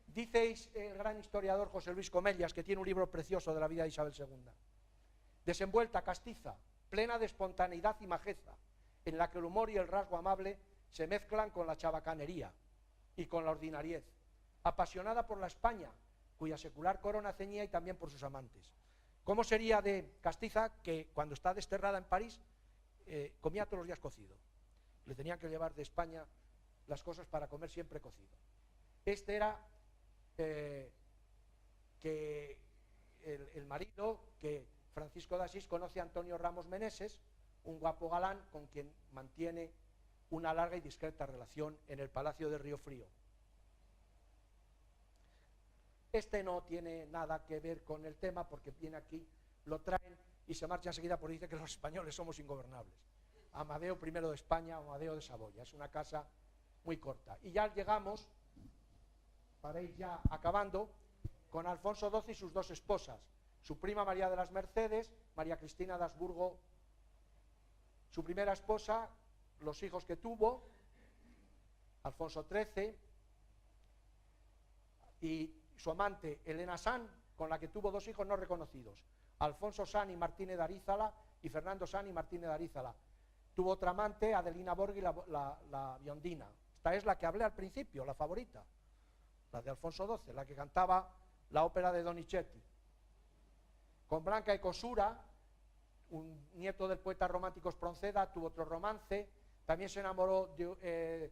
Dice el gran historiador José Luis Comellas, que tiene un libro precioso de la vida de Isabel II. Desenvuelta, castiza, plena de espontaneidad y majeza, en la que el humor y el rasgo amable se mezclan con la chabacanería y con la ordinariez. Apasionada por la España, cuya secular corona ceñía, y también por sus amantes. ¿Cómo sería de castiza que cuando está desterrada en París comía todos los días cocido? Le tenían que llevar de España las cosas para comer siempre cocido. Este era que el marido, que Francisco de Asís conoce a Antonio Ramos Meneses, un guapo galán con quien mantiene una larga y discreta relación en el Palacio de Río Frío. Este no tiene nada que ver con el tema porque viene aquí, lo traen y se marcha enseguida porque dice que los españoles somos ingobernables. Amadeo I de España, Amadeo de Saboya, es una casa muy corta. Y ya llegamos, para ir ya acabando, con Alfonso XII y sus dos esposas, su prima María de las Mercedes, María Cristina de Habsburgo, su primera esposa, los hijos que tuvo, Alfonso XIII, y su amante Elena San, con la que tuvo dos hijos no reconocidos, Alfonso San y Martínez de Arízala, y Fernando San y Martínez de Arízala. Tuvo otra amante, Adelina Borghi, la biondina. Esta es la que hablé al principio, la favorita, la de Alfonso XII, la que cantaba la ópera de Donizetti. Con Blanca de Cosura, un nieto del poeta romántico Espronceda, tuvo otro romance. También se enamoró de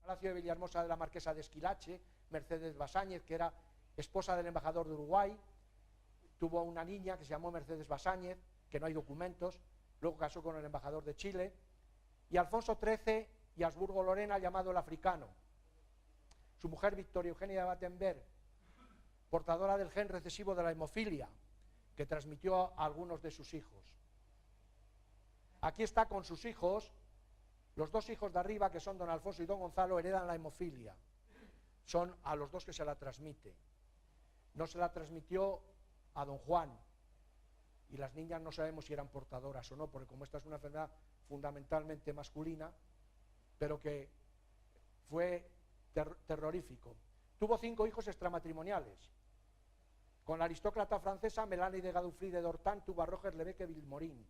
Palacio de Villahermosa de la marquesa de Esquilache, Mercedes Basáñez, que era esposa del embajador de Uruguay. Tuvo una niña que se llamó Mercedes Basáñez, que no hay documentos. Luego casó con el embajador de Chile. Y Alfonso XIII y Habsburgo Lorena, llamado el africano. Su mujer Victoria Eugenia de Battenberg, portadora del gen recesivo de la hemofilia, que transmitió a algunos de sus hijos. Aquí está con sus hijos. Los dos hijos de arriba, que son don Alfonso y don Gonzalo, heredan la hemofilia. Son a los dos que se la transmite. No se la transmitió a don Juan, y las niñas no sabemos si eran portadoras o no, porque como esta es una enfermedad fundamentalmente masculina, pero que fue terrorífico. Tuvo 5 hijos extramatrimoniales. Con la aristócrata francesa Melanie de Gadoufry de Dortan tuvo a Roger Lebeque Vilmorín.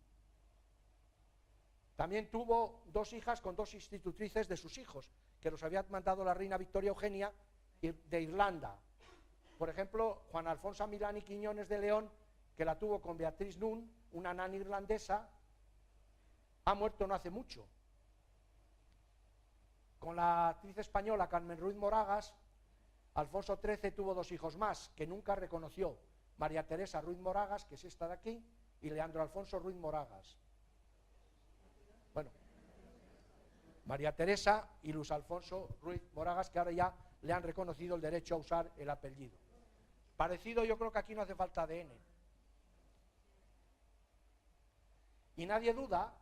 También tuvo 2 hijas con 2 institutrices de sus hijos, que los había mandado la reina Victoria Eugenia de Irlanda. Por ejemplo, Juan Alfonso Milán y Quiñones de León, que la tuvo con Beatriz Nunn, una nana irlandesa, ha muerto no hace mucho. Con la actriz española Carmen Ruiz Moragas, Alfonso XIII tuvo 2 hijos más, que nunca reconoció, María Teresa Ruiz Moragas, que es esta de aquí, y Leandro Alfonso Ruiz Moragas. Bueno, María Teresa y Luis Alfonso Ruiz Moragas, que ahora ya le han reconocido el derecho a usar el apellido. Parecido, yo creo que aquí no hace falta ADN. Y nadie duda,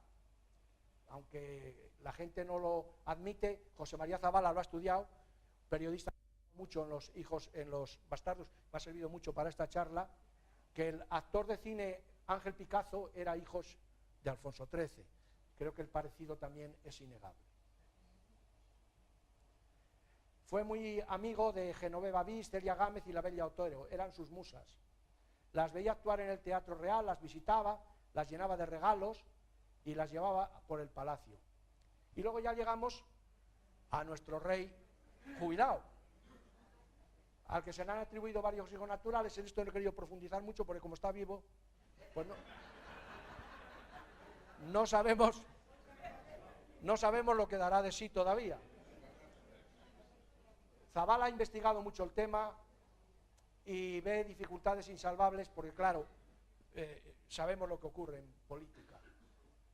aunque la gente no lo admite, José María Zavala lo ha estudiado, periodista mucho en los hijos, en los bastardos, me ha servido mucho para esta charla, que el actor de cine Ángel Picazo era hijo de Alfonso XIII. Creo que el parecido también es innegable. Fue muy amigo de Genoveva Bis, Celia Gámez y la Bella Otero, eran sus musas. Las veía actuar en el Teatro Real, las visitaba, las llenaba de regalos y las llevaba por el palacio. Y luego ya llegamos a nuestro rey jubilado, al que se le han atribuido varios hijos naturales. En esto no he querido profundizar mucho porque como está vivo, pues no sabemos lo que dará de sí todavía. Zavala ha investigado mucho el tema y ve dificultades insalvables porque, claro, sabemos lo que ocurre en política.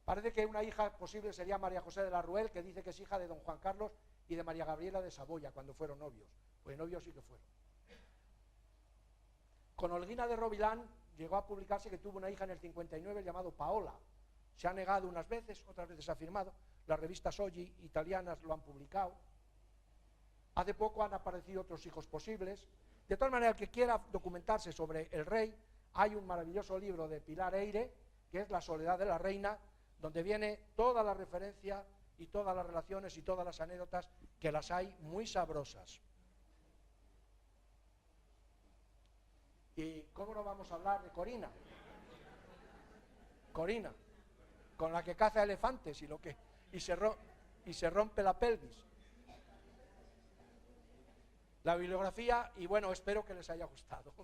Parece que una hija posible sería María José de la Ruel, que dice que es hija de don Juan Carlos y de María Gabriela de Saboya, cuando fueron novios. Pues novios sí que fueron. Con Olguina de Rovilán llegó a publicarse que tuvo una hija en el 59 llamado Paola. Se ha negado unas veces, otras veces se ha afirmado. Las revistas Oggi italianas lo han publicado. Hace poco han aparecido otros hijos posibles. De todas maneras, el que quiera documentarse sobre el rey, hay un maravilloso libro de Pilar Eyre, que es La soledad de la reina, donde viene toda la referencia y todas las relaciones y todas las anécdotas, que las hay muy sabrosas. ¿Y cómo no vamos a hablar de Corina? Corina, con la que caza elefantes y se rompe la pelvis. La bibliografía, y bueno, espero que les haya gustado.